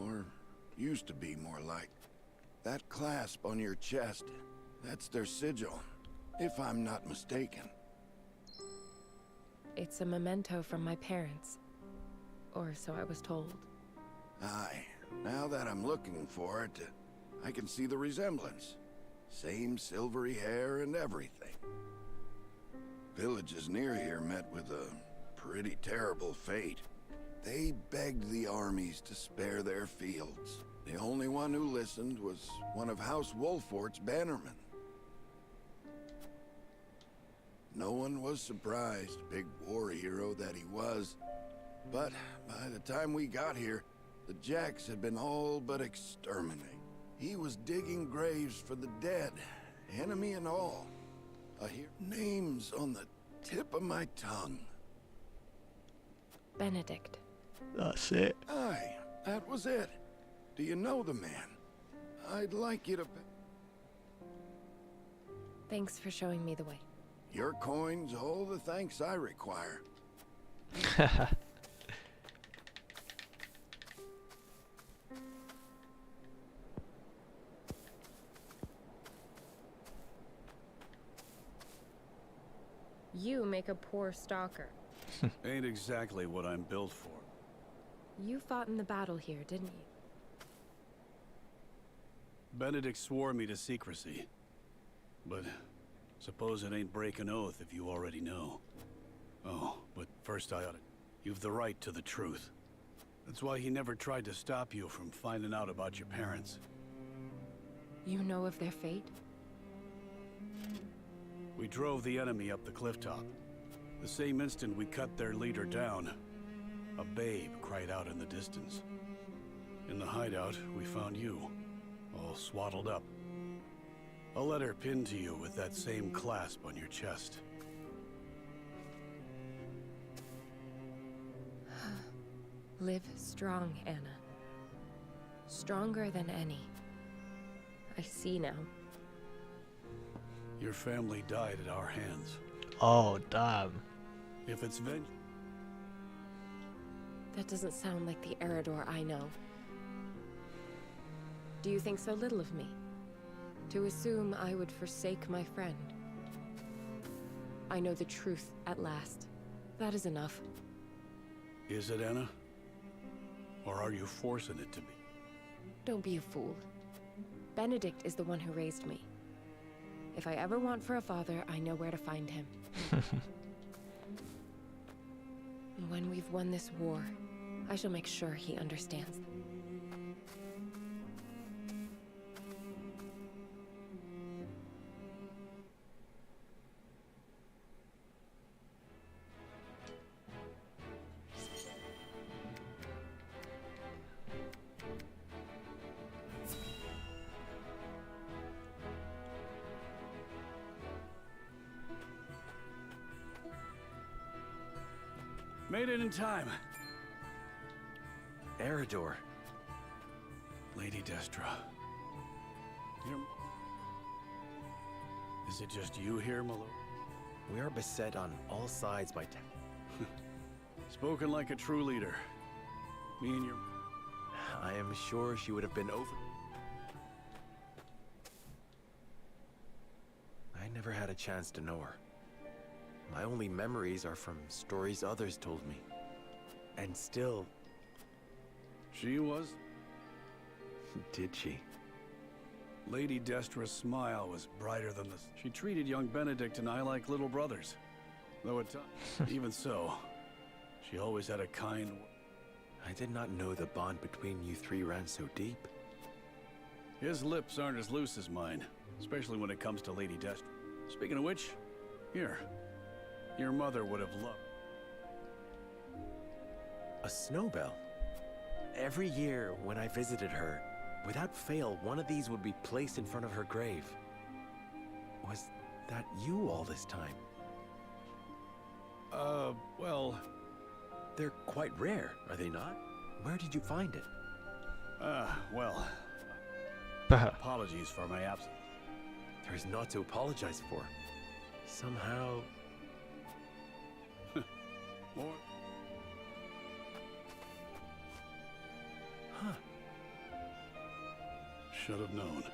Or used to be, more like. That clasp on your chest, that's their sigil, if I'm not mistaken. It's a memento from my parents. Or so I was told. Aye, now that I'm looking for it, I can see the resemblance. Same silvery hair and everything. Villages near here met with a pretty terrible fate. They begged the armies to spare their fields. The only one who listened was one of House Wolfort's bannermen. No one was surprised, big war hero that he was. But by the time we got here, the Jacks had been all but exterminated. He was digging graves for the dead, enemy and all. Names on the tip of my tongue. Benedict. That's it. Aye, that was it. Do you know the man? I'd like you to... Thanks for showing me the way. Your coin's all the thanks I require. You make a poor stalker. Ain't exactly what I'm built for. You fought in the battle here, didn't you? Benedict swore me to secrecy. But suppose it ain't break an oath if you already know. Oh, but first I oughta... You've the right to the truth. That's why he never tried to stop you from finding out about your parents. You know of their fate? We drove the enemy up the clifftop. The same instant we cut their leader down, a babe cried out in the distance. In the hideout, we found you, all swaddled up. A letter pinned to you with that same clasp on your chest. Live strong, Anna. Stronger than any. I see now. Your family died at our hands. Oh, damn. If it's vengeance... That doesn't sound like the Eredor I know. Do you think so little of me? To assume I would forsake my friend? I know the truth at last. That is enough. Is it, Anna? Or are you forcing it to be? Don't be a fool. Benedict is the one who raised me. If I ever want for a father, I know where to find him. And when we've won this war, I shall make sure he understands. Made it in time. Eredor. Lady Destra. Is it just you here, my lord? We are beset on all sides by Spoken like a true leader. Me and your... I am sure she would have been over... I never had a chance to know her. My only memories are from stories others told me. And still... She was? Did she? Lady Destra's smile was brighter than the... She treated young Benedict and I like little brothers. Though at times, even so, she always had a kind... I did not know the bond between you three ran so deep. His lips aren't as loose as mine, especially when it comes to Lady Destra. Speaking of which, here. Your mother would have loved... A snowbell. Every year when I visited her, without fail, one of these would be placed in front of her grave. Was that you all this time? Well... They're quite rare, are they not? Where did you find it? Well... Apologies for my absence. There is naught to apologize for. Somehow... More... Huh. Should have known.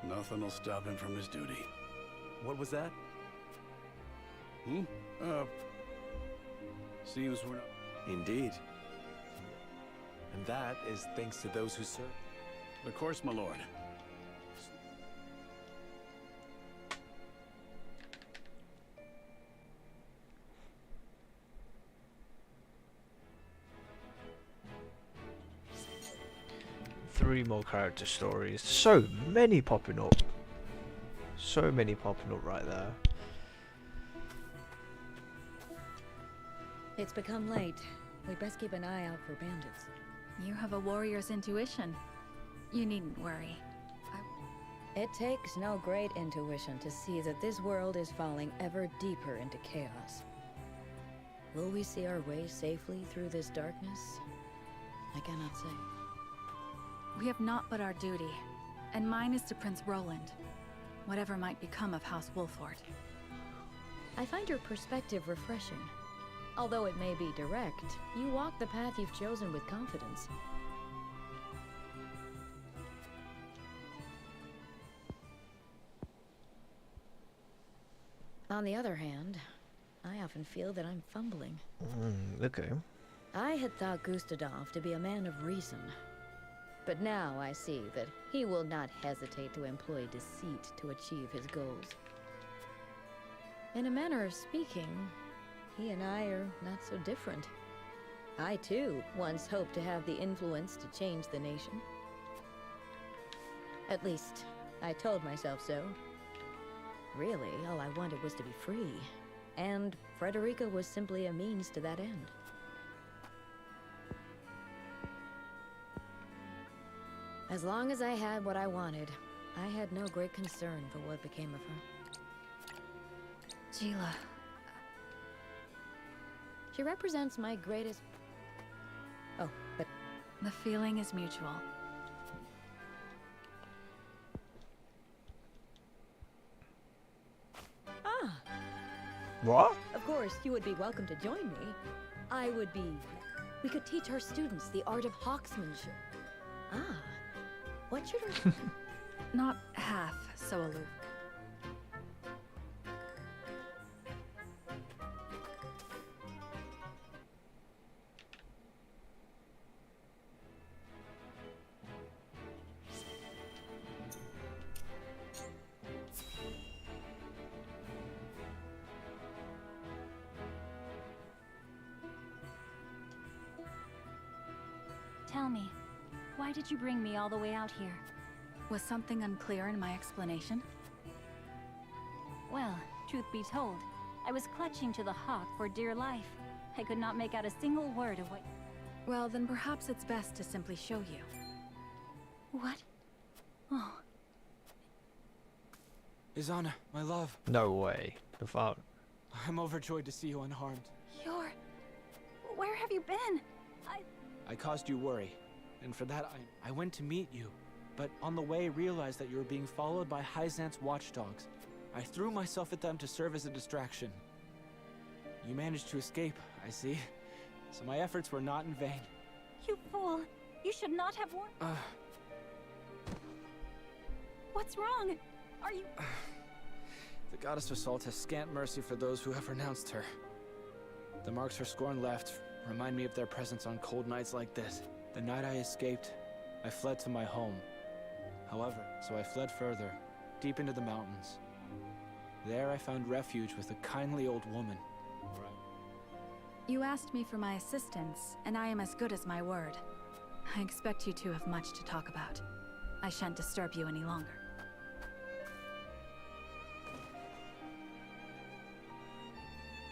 Nothing will stop him from his duty. What was that? Seems we're not... Indeed. And that is thanks to those who serve. Of course, my lord. 3 more character stories. So many popping up. So many popping up right there. It's become late. We'd best keep an eye out for bandits. You have a warrior's intuition. You needn't worry. It takes no great intuition to see that this world is falling ever deeper into chaos. Will we see our way safely through this darkness? I cannot say. We have naught but our duty, and mine is to Prince Roland, whatever might become of House Wolford. I find your perspective refreshing. Although it may be direct, you walk the path you've chosen with confidence. On the other hand, I often feel that I'm fumbling. Okay. I had thought Gustadov to be a man of reason. But now I see that he will not hesitate to employ deceit to achieve his goals. In a manner of speaking, he and I are not so different. I too once hoped to have the influence to change the nation. At least, I told myself so. Really, all I wanted was to be free, and Frederica was simply a means to that end. As long as I had what I wanted, I had no great concern for what became of her. Gila. She represents my greatest... Oh, but... The feeling is mutual. Ah! What? Of course, you would be welcome to join me. We could teach our students the art of hawksmanship. Ah. What should I... Not half so aloof. Tell me, why did you bring me all the way out here? Was something unclear in my explanation? Well, truth be told, I was clutching to the hawk for dear life. I could not make out a single word of what... Well, then perhaps it's best to simply show you. What? Oh. Izana, my love. No way. The fuck? I'm overjoyed to see you unharmed. You're... Where have you been? I caused you worry, and for that I went to meet you. But on the way, realized that you were being followed by Hyzant's watchdogs. I threw myself at them to serve as a distraction. You managed to escape, I see. So my efforts were not in vain. You fool! You should not have warned... What's wrong? Are you... The goddess of Salt has scant mercy for those who have renounced her. The marks her scorn left remind me of their presence on cold nights like this. The night I escaped, I fled to my home. However, so I fled further, deep into the mountains. There I found refuge with a kindly old woman. You asked me for my assistance, and I am as good as my word. I expect you two have much to talk about. I shan't disturb you any longer.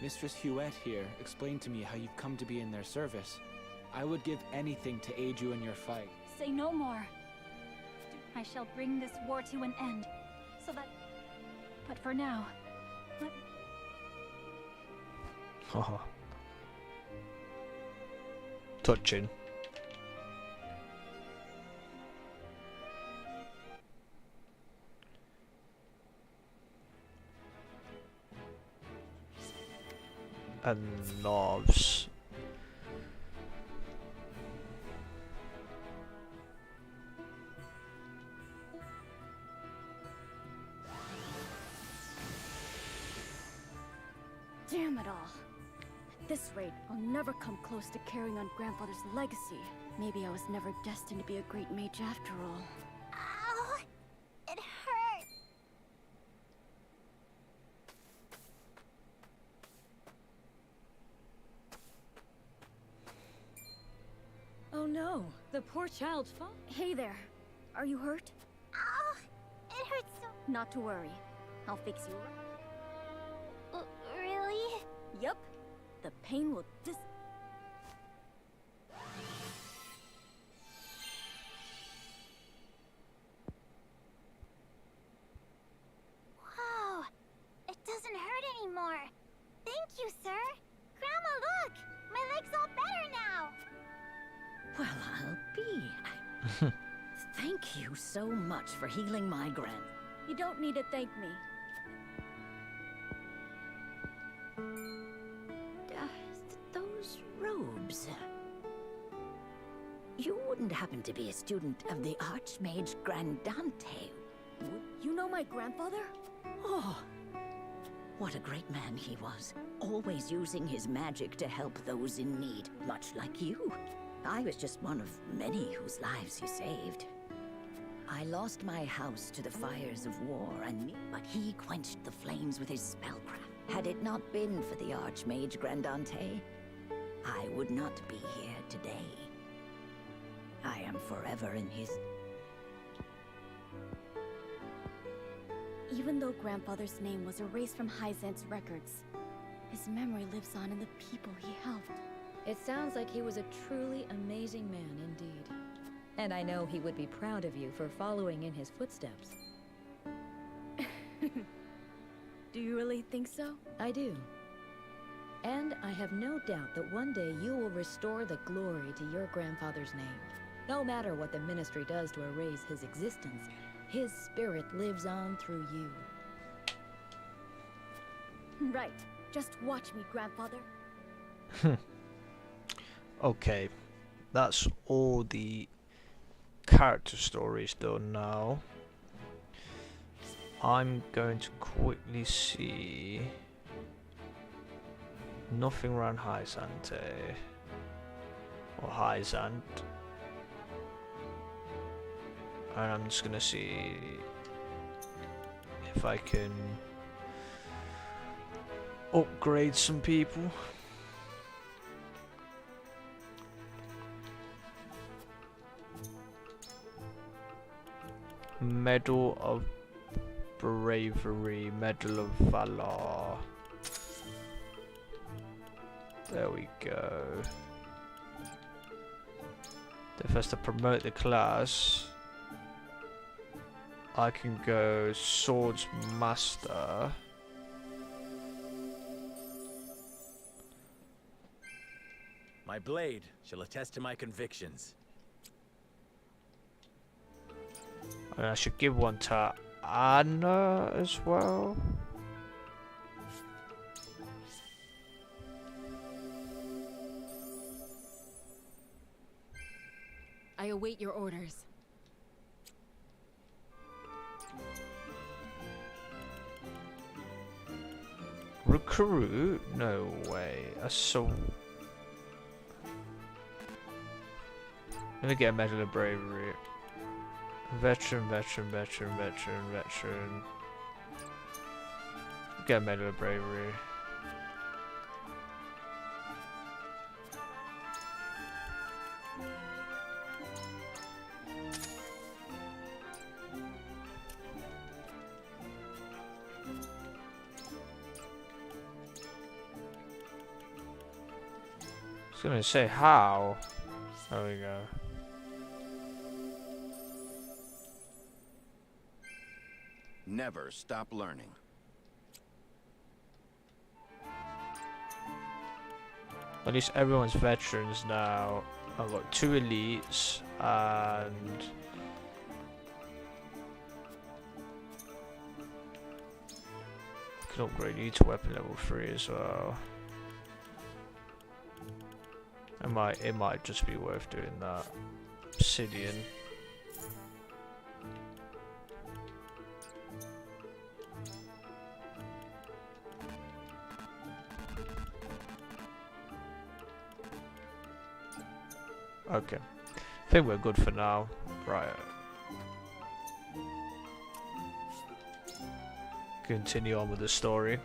Mistress Huette here explained to me how you've come to be in their service. I would give anything to aid you in your fight. Say no more. I shall bring this war to an end, so that... But for now, let... Haha. Touching. And knobs. Damn it all. At this rate, I'll never come close to carrying on Grandfather's legacy. Maybe I was never destined to be a great mage after all. Ow! It hurts! Oh no! Oh, the poor child's fall. Hey there. Are you hurt? Oh, it hurts so. Not to worry. I'll fix you. Really? Yup. The pain will Wow, it doesn't hurt anymore. Thank you, sir. Grandma, look! My leg's all better now. Well, I'll be. Thank you so much for healing my grand. You don't need to thank me. Those robes. You wouldn't happen to be a student of the Archmage Grandante, would you? Know my grandfather? Oh, what a great man he was. Always using his magic to help those in need, much like you. I was just one of many whose lives he saved. I lost my house to the fires of war, but he quenched the flames with his spellcraft. Had it not been for the Archmage Grandante, I would not be here today. I am forever in his... Even though Grandfather's name was erased from Hyzant's records, his memory lives on in the people he helped. It sounds like he was a truly amazing man indeed. And I know he would be proud of you for following in his footsteps. Do you really think so? I do. And I have no doubt that one day you will restore the glory to your grandfather's name. No matter what the Ministry does to erase his existence, his spirit lives on through you. Right. Just watch me, Grandfather. Okay. That's all the character stories done now. I'm going to quickly see... Nothing around Hyzante. Or Hyzant. And I'm just gonna see if I can upgrade some people. Medal of Bravery, Medal of Valor. There we go. If I was to promote the class, I can go Swords Master. My blade shall attest to my convictions. And I should give one to Anna as well. I await your orders. Recruit? No way. So let me get a Medal of Bravery. Veteran. Get a Medal of Bravery. I was gonna say how. There we go. Never stop learning. At least everyone's veterans now. I've got 2 elites and I can upgrade you to weapon level 3 as well. It might just be worth doing that. Obsidian. Okay. I think we're good for now. Right. Continue on with the story.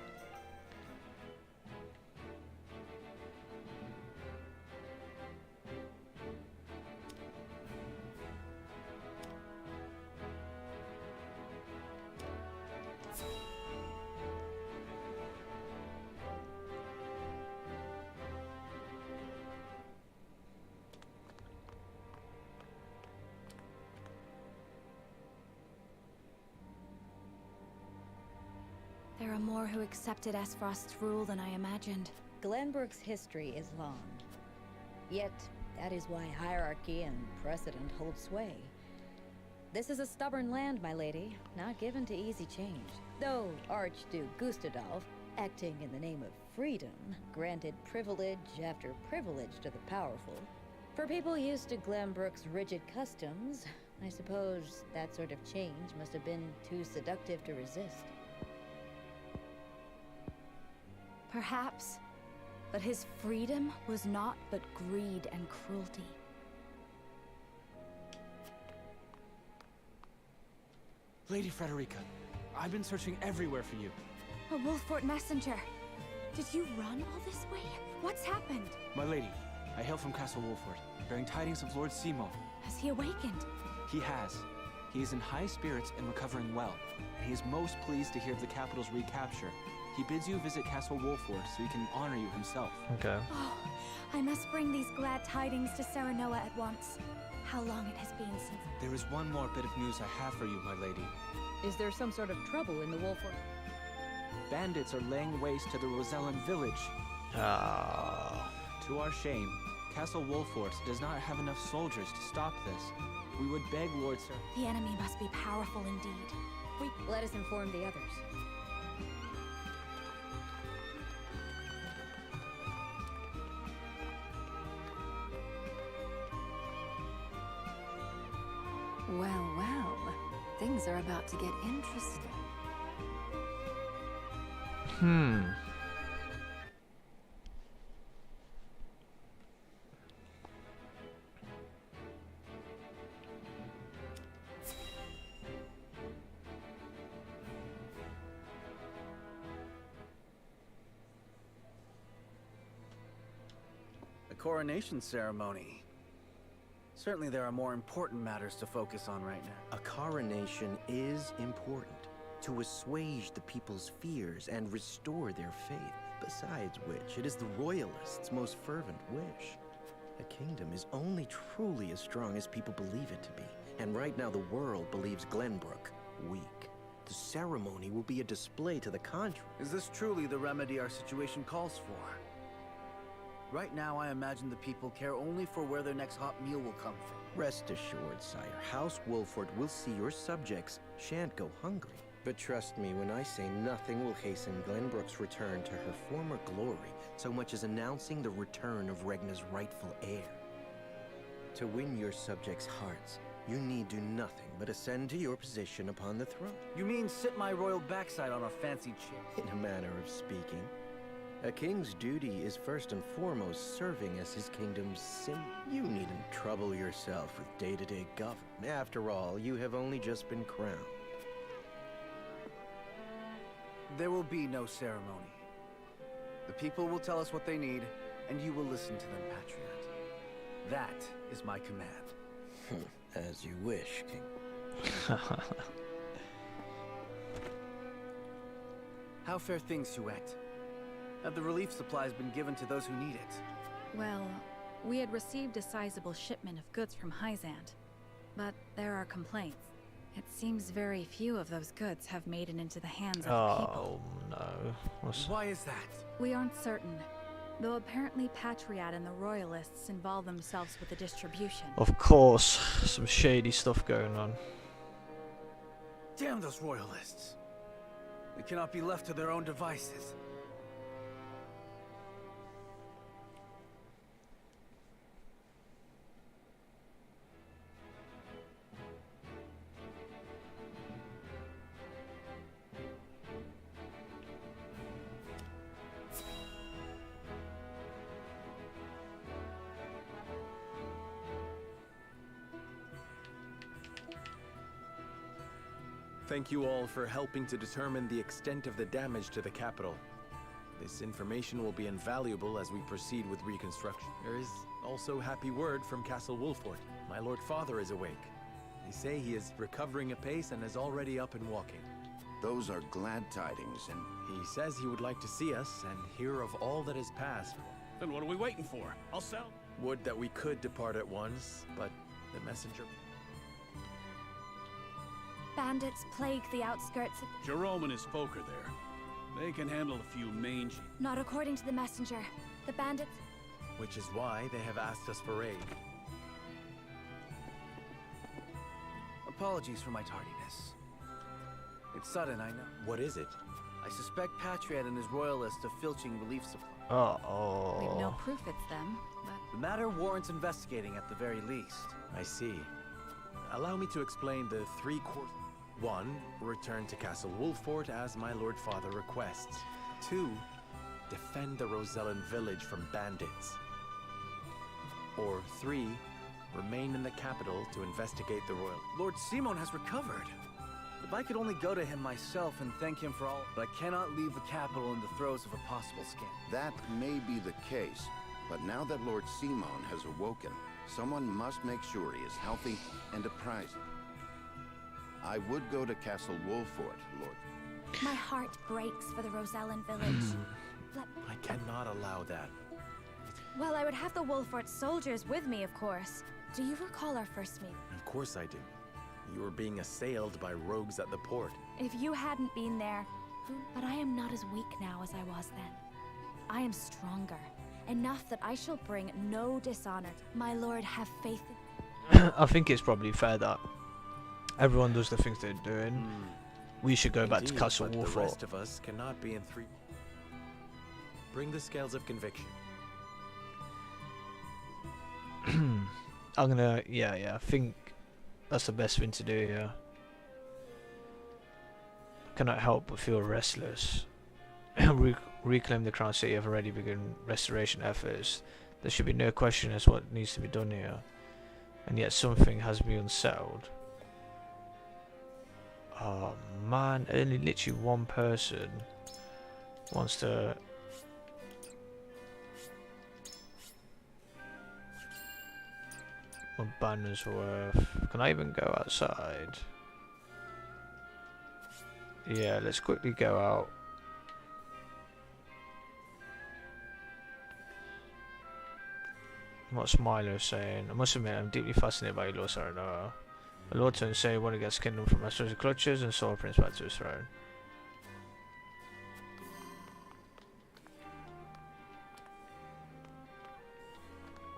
more who accepted Esfrost's rule than I imagined. Glenbrook's history is long. Yet, that is why hierarchy and precedent hold sway. This is a stubborn land, my lady, not given to easy change. Though Archduke Gustadolf, acting in the name of freedom, granted privilege after privilege to the powerful. For people used to Glenbrook's rigid customs, I suppose that sort of change must have been too seductive to resist. Perhaps, but his freedom was naught but greed and cruelty. Lady Frederica, I've been searching everywhere for you. A Wolfort messenger. Did you run all this way? What's happened? My lady, I hail from Castle Wolfort, bearing tidings of Lord Simo. Has he awakened? He has. He is in high spirits and recovering well, and he is most pleased to hear of the capital's recapture. He bids you visit Castle Wolfort so he can honor you himself. Okay. Oh, I must bring these glad tidings to Serenoa at once. How long it has been since... There is one more bit of news I have for you, my lady. Is there some sort of trouble in the Wolfort? Bandits are laying waste to the Rosellan village. Ah. To our shame, Castle Wolfort does not have enough soldiers to stop this. We would beg Lord Sir... The enemy must be powerful indeed. Let us inform the others. Well, well. Things are about to get interesting. A coronation ceremony. Certainly there are more important matters to focus on right now. A coronation is important to assuage the people's fears and restore their faith. Besides which, it is the royalists' most fervent wish. A kingdom is only truly as strong as people believe it to be. And right now the world believes Glenbrook weak. The ceremony will be a display to the contrary. Is this truly the remedy our situation calls for? Right now, I imagine the people care only for where their next hot meal will come from. Rest assured, sire, House Wolfort will see your subjects shan't go hungry. But trust me when I say nothing will hasten Glenbrook's return to her former glory so much as announcing the return of Regna's rightful heir. To win your subjects' hearts, you need do nothing but ascend to your position upon the throne. You mean sit my royal backside on a fancy chair? In a manner of speaking. A king's duty is first and foremost serving as his kingdom's symbol. You needn't trouble yourself with day-to-day government. After all, you have only just been crowned. There will be no ceremony. The people will tell us what they need, and you will listen to them, Patriot. That is my command. As you wish, King. How fare things, Huet? Have the relief supplies been given to those who need it? Well, we had received a sizable shipment of goods from Hyzant, but there are complaints. It seems very few of those goods have made it into the hands of the people. Oh no. Why is that? We aren't certain, though apparently Patriot and the Royalists involve themselves with the distribution. Of course, some shady stuff going on. Damn those Royalists! They cannot be left to their own devices. Thank you all for helping to determine the extent of the damage to the capital. This information will be invaluable as we proceed with reconstruction. There is also happy word from Castle Wolfort. My Lord Father is awake. They say he is recovering apace and is already up and walking. Those are glad tidings, and he says he would like to see us and hear of all that has passed. Then what are we waiting for? I'll sell. Would that we could depart at once, but the messenger... Bandits plague the outskirts of... Jerome and his folk are there. They can handle a few mange. Not according to the messenger. The bandits... Which is why they have asked us for aid. Apologies for my tardiness. It's sudden, I know. What is it? I suspect Patriot and his royalists of filching relief supply. We've no Oh. proof it's them, but... The matter warrants investigating at the very least. I see. Allow me to explain the 3 courses. 1. Return to Castle Wolfort as my Lord Father requests. 2. Defend the Rosellan village from bandits. Or 3. Remain in the capital to investigate the royal... Lord Simon has recovered. If I could only go to him myself and thank him for all... But I cannot leave the capital in the throes of a possible scandal. That may be the case, but now that Lord Simon has awoken, someone must make sure he is healthy and apprised. I would go to Castle Wolfort, Lord. My heart breaks for the Rosellan village. I cannot allow that. Well, I would have the Wolfort soldiers with me, of course. Do you recall our first meeting? Of course I do. You were being assailed by rogues at the port. If you hadn't been there... But I am not as weak now as I was then. I am stronger. Enough that I shall bring no dishonor. My lord, have faith in... I think it's probably fair that everyone does the things they're doing. We should go back to Indeed, Castle but the Wolfort. rest of us cannot be in 3. Bring the scales of conviction. I'm gonna, yeah, I think that's the best thing to do here. I cannot help but feel restless. Reclaim the Crown City have already begun restoration efforts. There should be no question as what needs to be done here. And yet something has me unsettled. Oh man, only literally one person wants to... What banner's worth? Can I even go outside? Yeah, let's quickly go out. What's Milo saying? I must admit, I'm deeply fascinated by you, Lord Saranoa. The Lord turns say one against kingdom from Master's clutches and saw Prince back to his throne.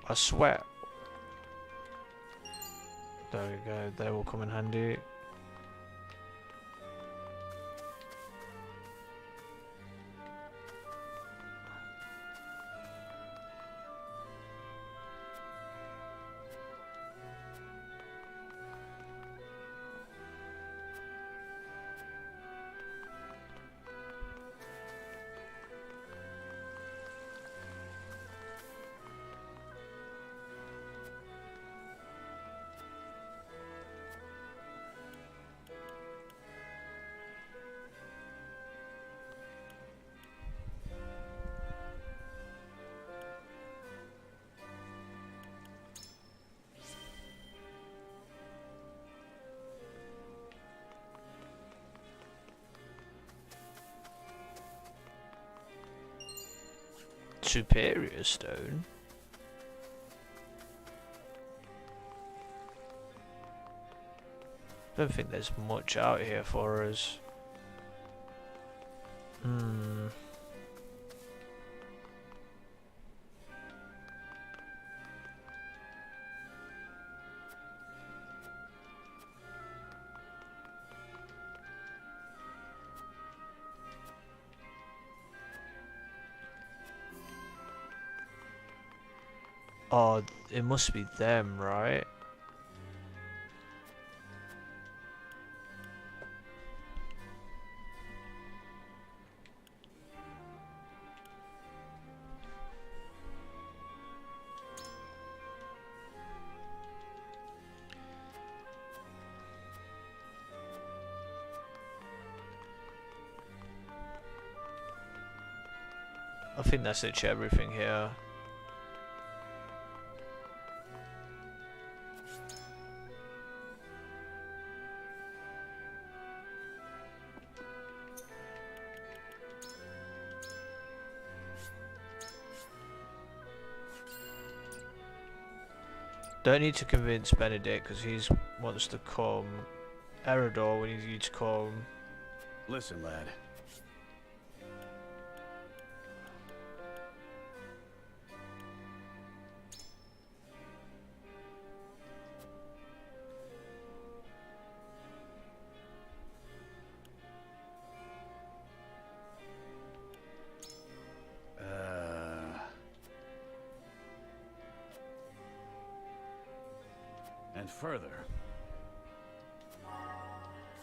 I swear. There we go, they will come in handy. Superior stone. Don't think there's much out here for us. Oh, it must be them, right? I think that's literally everything here. Don't need to convince Benedict because he wants to come. Eridor, we need you to come. Listen, lad. And further.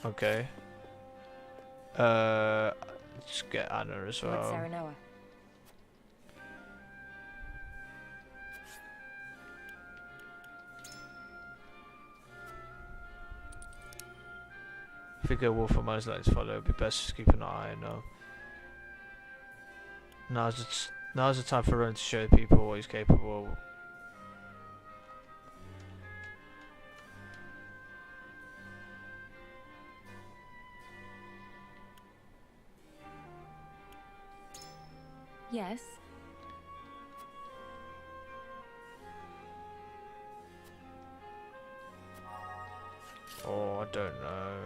Okay. Let's get Anna as What's well. Saranoa? Figure Wolf of most likely to follow. It'd be best to keep an eye on him. Now's the time for Rowan to show people what he's capable of. Yes? Oh, I don't know.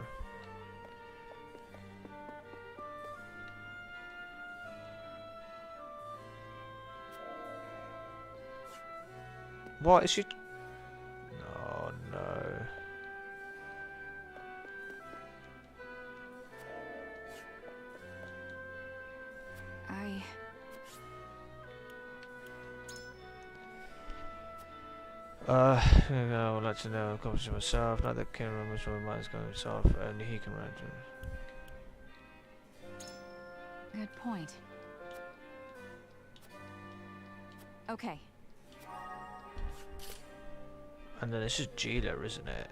What is she? Oh no. I'd like to know accomplishing myself. Not that King remembers what my mind's going himself, only he can run. Good point. Okay. And then it's just Gila, isn't it?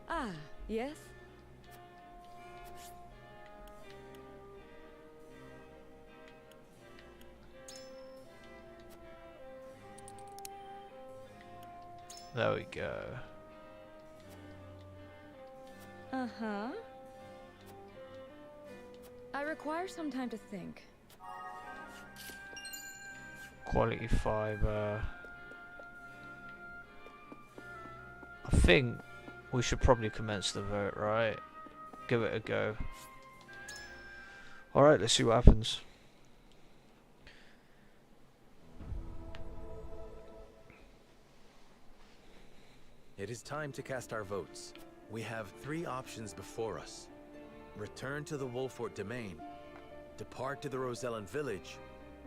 Ah, yes? There we go. Uh-huh. I require some time to think. Quality fiber. I think we should probably commence the vote, right? Give it a go. Alright, let's see what happens. It is time to cast our votes. We have 3 options before us. Return to the Wolfort domain, depart to the Rosellan village,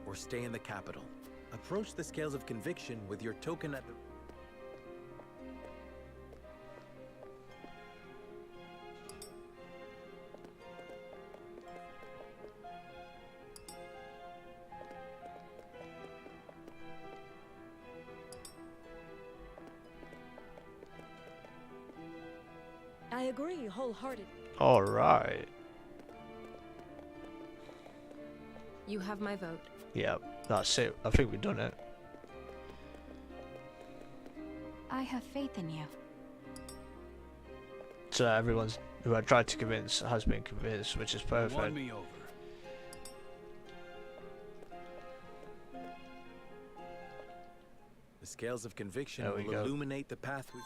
or stay in the capital. Approach the scales of conviction with your token at the... I agree wholeheartedly. Alright. You have my vote. Yep, that's it. I think we've done it. I have faith in you. So everyone's who I tried to convince has been convinced, which is perfect. Won me over. The scales of conviction There we will go. illuminate the path we...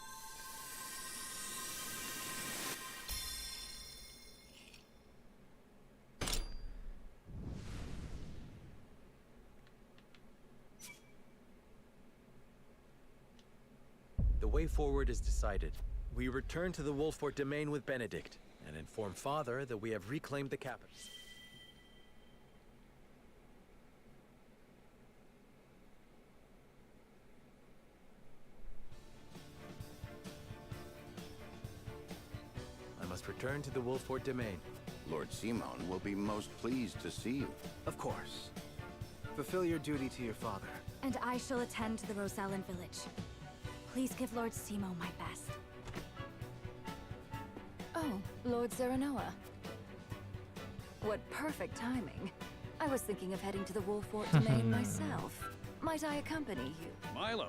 The way forward is decided. We return to the Wolfort domain with Benedict, and inform Father that we have reclaimed the capital. I must return to the Wolfort domain. Lord Simon will be most pleased to see you. Of course. Fulfill your duty to your father. And I shall attend to the Rosellan village. Please give Lord Simo my best. Oh, Lord Serenoa. What perfect timing. I was thinking of heading to the Wolfort domain myself. Might I accompany you? Milo,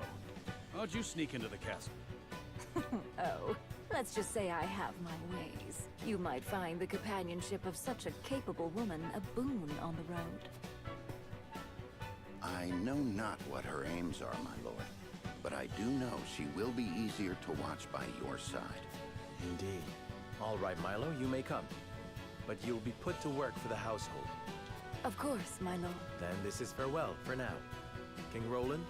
how'd you sneak into the castle? Oh, let's just say I have my ways. You might find the companionship of such a capable woman a boon on the road. I know not what her aims are, my lord, but I do know she will be easier to watch by your side. Indeed. All right, Milo, you may come. But you'll be put to work for the household. Of course, my lord. Then this is farewell for now. King Roland?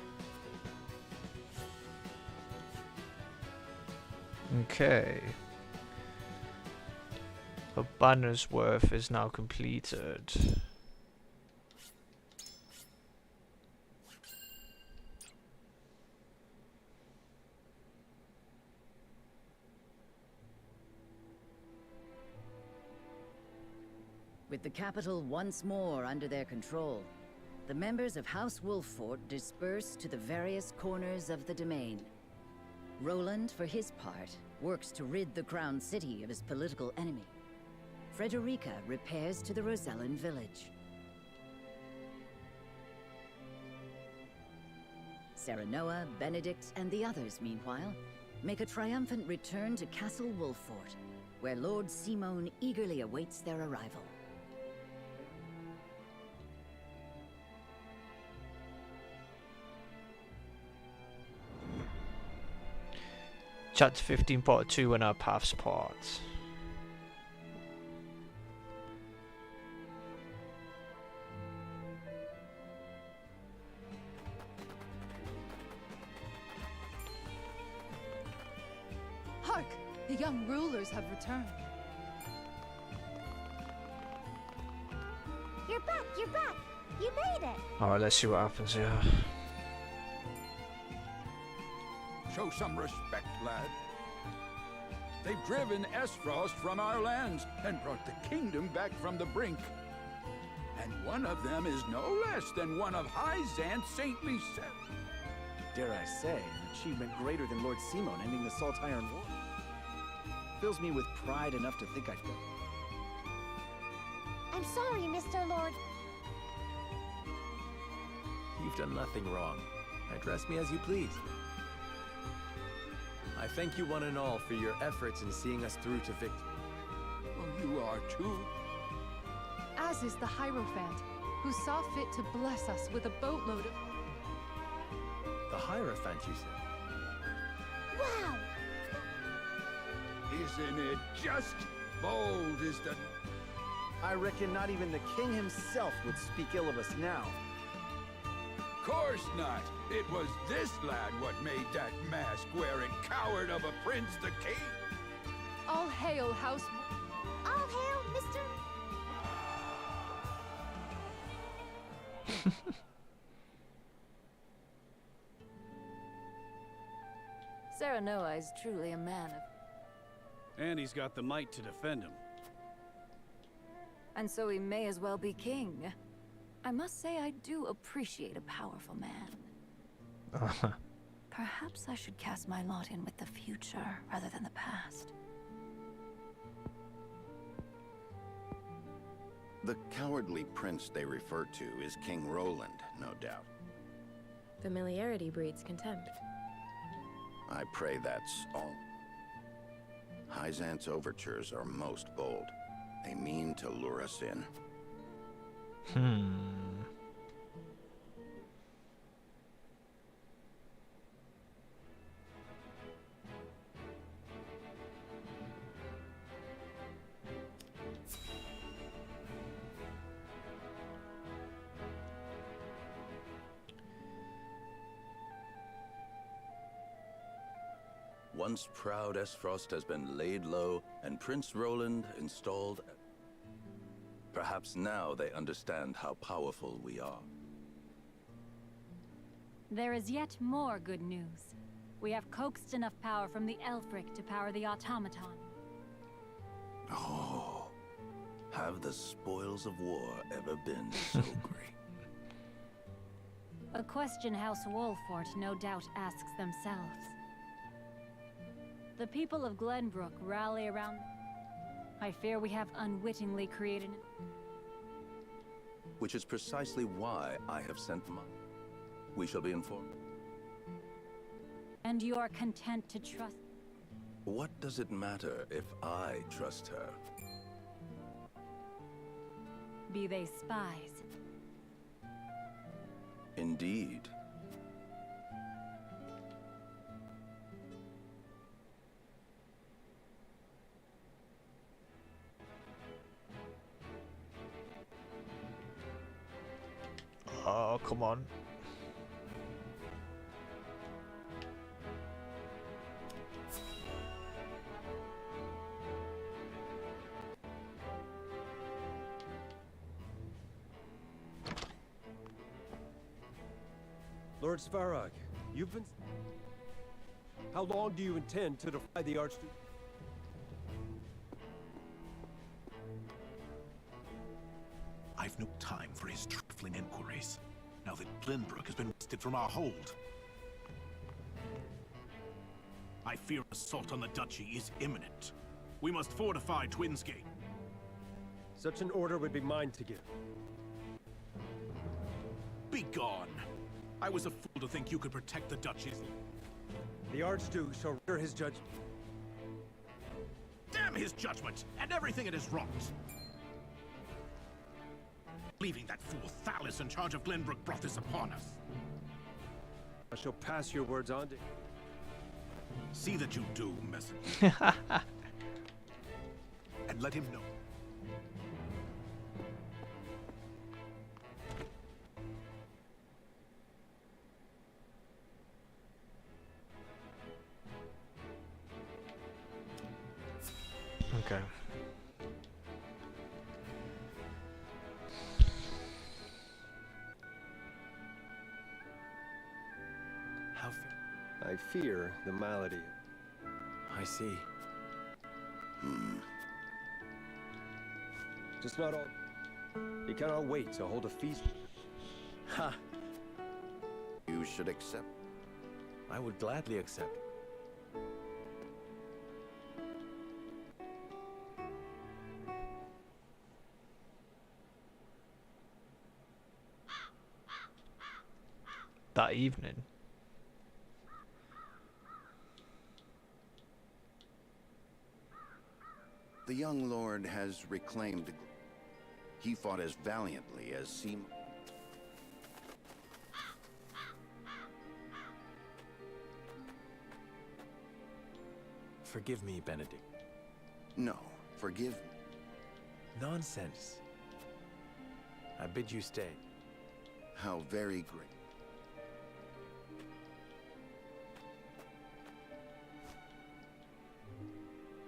Okay. The banner's worth is now completed. With the capital once more under their control, the members of House Wolffort disperse to the various corners of the domain. Roland, for his part, works to rid the Crown City of his political enemy. Frederica repairs to the Rosellan village. Serenoa, Benedict, and the others, meanwhile, make a triumphant return to Castle Wolffort, where Lord Simon eagerly awaits their arrival. Chapter 15, Part 2, and our paths part. Hark! The young rulers have returned. You're back! You're back! You made it! Alright, let's see what happens here. Show some respect, lad. They've driven Esfrost from our lands and brought the kingdom back from the brink. And one of them is no less than one of Hyzant's saintly set. Dare I say, an achievement greater than Lord Simon ending the Salt Iron War. Fills me with pride enough to think I've done. I'm sorry, Mr. Lord. You've done nothing wrong. Address me as you please. I thank you one and all for your efforts in seeing us through to victory. Well, you are too. As is the Hierophant, who saw fit to bless us with a boatload of... The Hierophant, you said? Wow! Isn't it just? Bold is the... I reckon not even the king himself would speak ill of us now. Course not. It was this lad what made that mask-wearing coward of a prince the king. All hail, House... All hail, Mr... Serenoa is truly a man of... And he's got the might to defend him. And so he may as well be king. I must say I do appreciate a powerful man. Perhaps I should cast my lot in with the future rather than the past. The cowardly prince they refer to is King Roland, no doubt. Familiarity breeds contempt. I pray that's all. Hyzant's overtures are most bold. They mean to lure us in. Once proud Esfrost has been laid low and Prince Roland installed. Perhaps now they understand how powerful we are. There is yet more good news. We have coaxed enough power from the Elfric to power the automaton. Oh, have the spoils of war ever been so great? A question House Wolffort no doubt asks themselves. The people of Glenbrook rally around... I fear we have unwittingly created... Which is precisely why I have sent mine. We shall be informed. And you are content to trust... What does it matter if I trust her? Be they spies? Indeed. Oh, come on. Lord Svarog, you've been... How long do you intend to defy the Archduke? no time for his trifling inquiries, now that Glenbrook has been wrested from our hold. I fear assault on the duchy is imminent. We must fortify Twins Gate. Such an order would be mine to give. Be gone! I was a fool to think you could protect the duchy's... The Archduke shall render his judgment. Damn his judgment, and everything it has wrought! Leaving that fool Thalys in charge of Glenbrook brought this upon us. I shall pass your words on to... See that you do, messenger. And let him know. Okay. I fear the malady. I see. Just not all... He cannot wait to hold a feast. Ha! You should accept. I would gladly accept. That evening. The young lord has reclaimed. He fought as valiantly as Seymour. Forgive me, Benedict. No, forgive me. Nonsense. I bid you stay. How very great.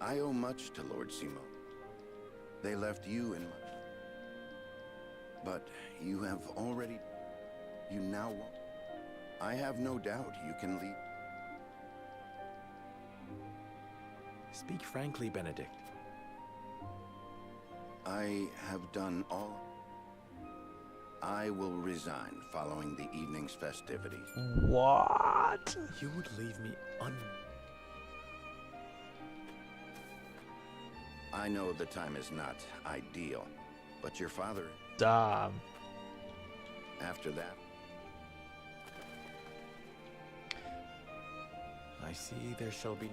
I owe much to Lord Simo. They left you in much. But you have already... You now won't. I have no doubt you can lead. Speak frankly, Benedict. I have done all. I will resign following the evening's festivities. What? You would leave me I know the time is not ideal, but your father... Damn. After that... I see there shall be no...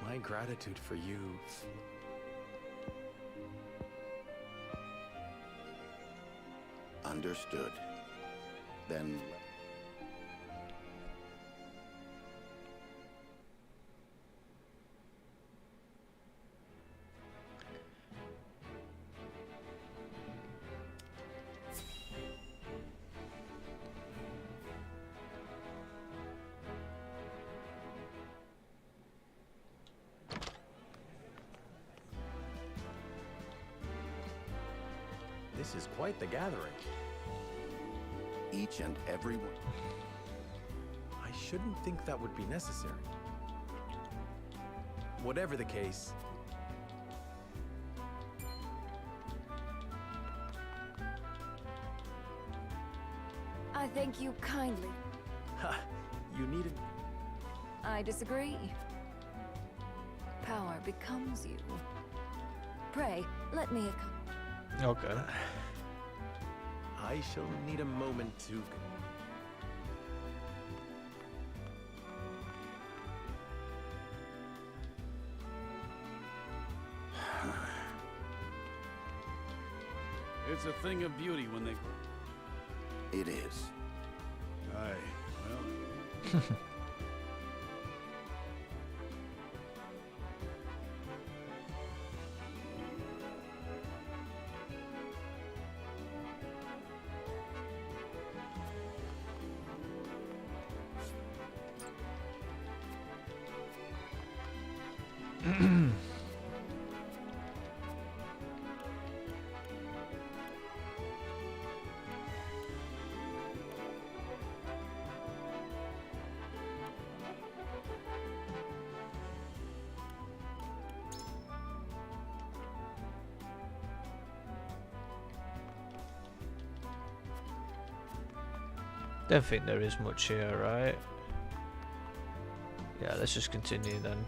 My gratitude for you... Understood. Then... This is quite the gathering. Each and every one. I shouldn't think that would be necessary. Whatever the case... I thank you kindly. Ha! You needed... I disagree. Power becomes you. Pray, let me accompany. Okay. I shall need a moment to... It's a thing of beauty when they... It is. Aye, well... Don't think there is much here, right? Yeah, let's just continue then.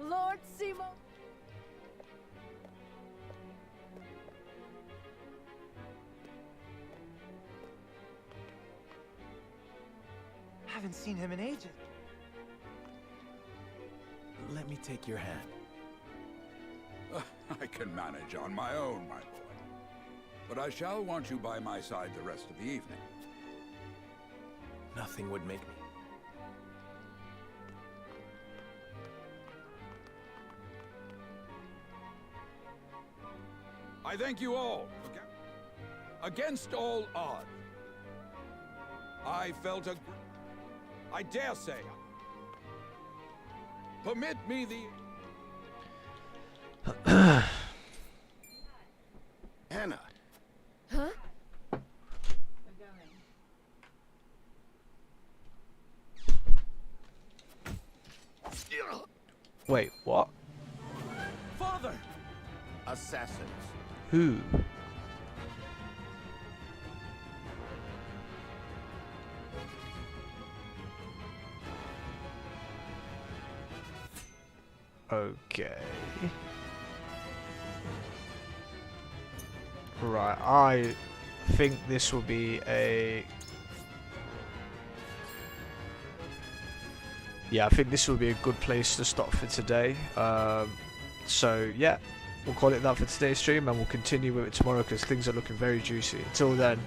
Lord Simo. Haven't seen him in ages. Let me take your hand. I can manage on my own, my boy. But I shall want you by my side the rest of the evening. Nothing would make me. I thank you all. Against all odds, I felt I dare say. Permit me the... Hannah! Huh? Wait, what? Father! Assassins. Who? Okay. Right, I think this will be a... Yeah, I think this will be a good place to stop for today. So, yeah, we'll call it that for today's stream, and we'll continue with it tomorrow because things are looking very juicy. Until then,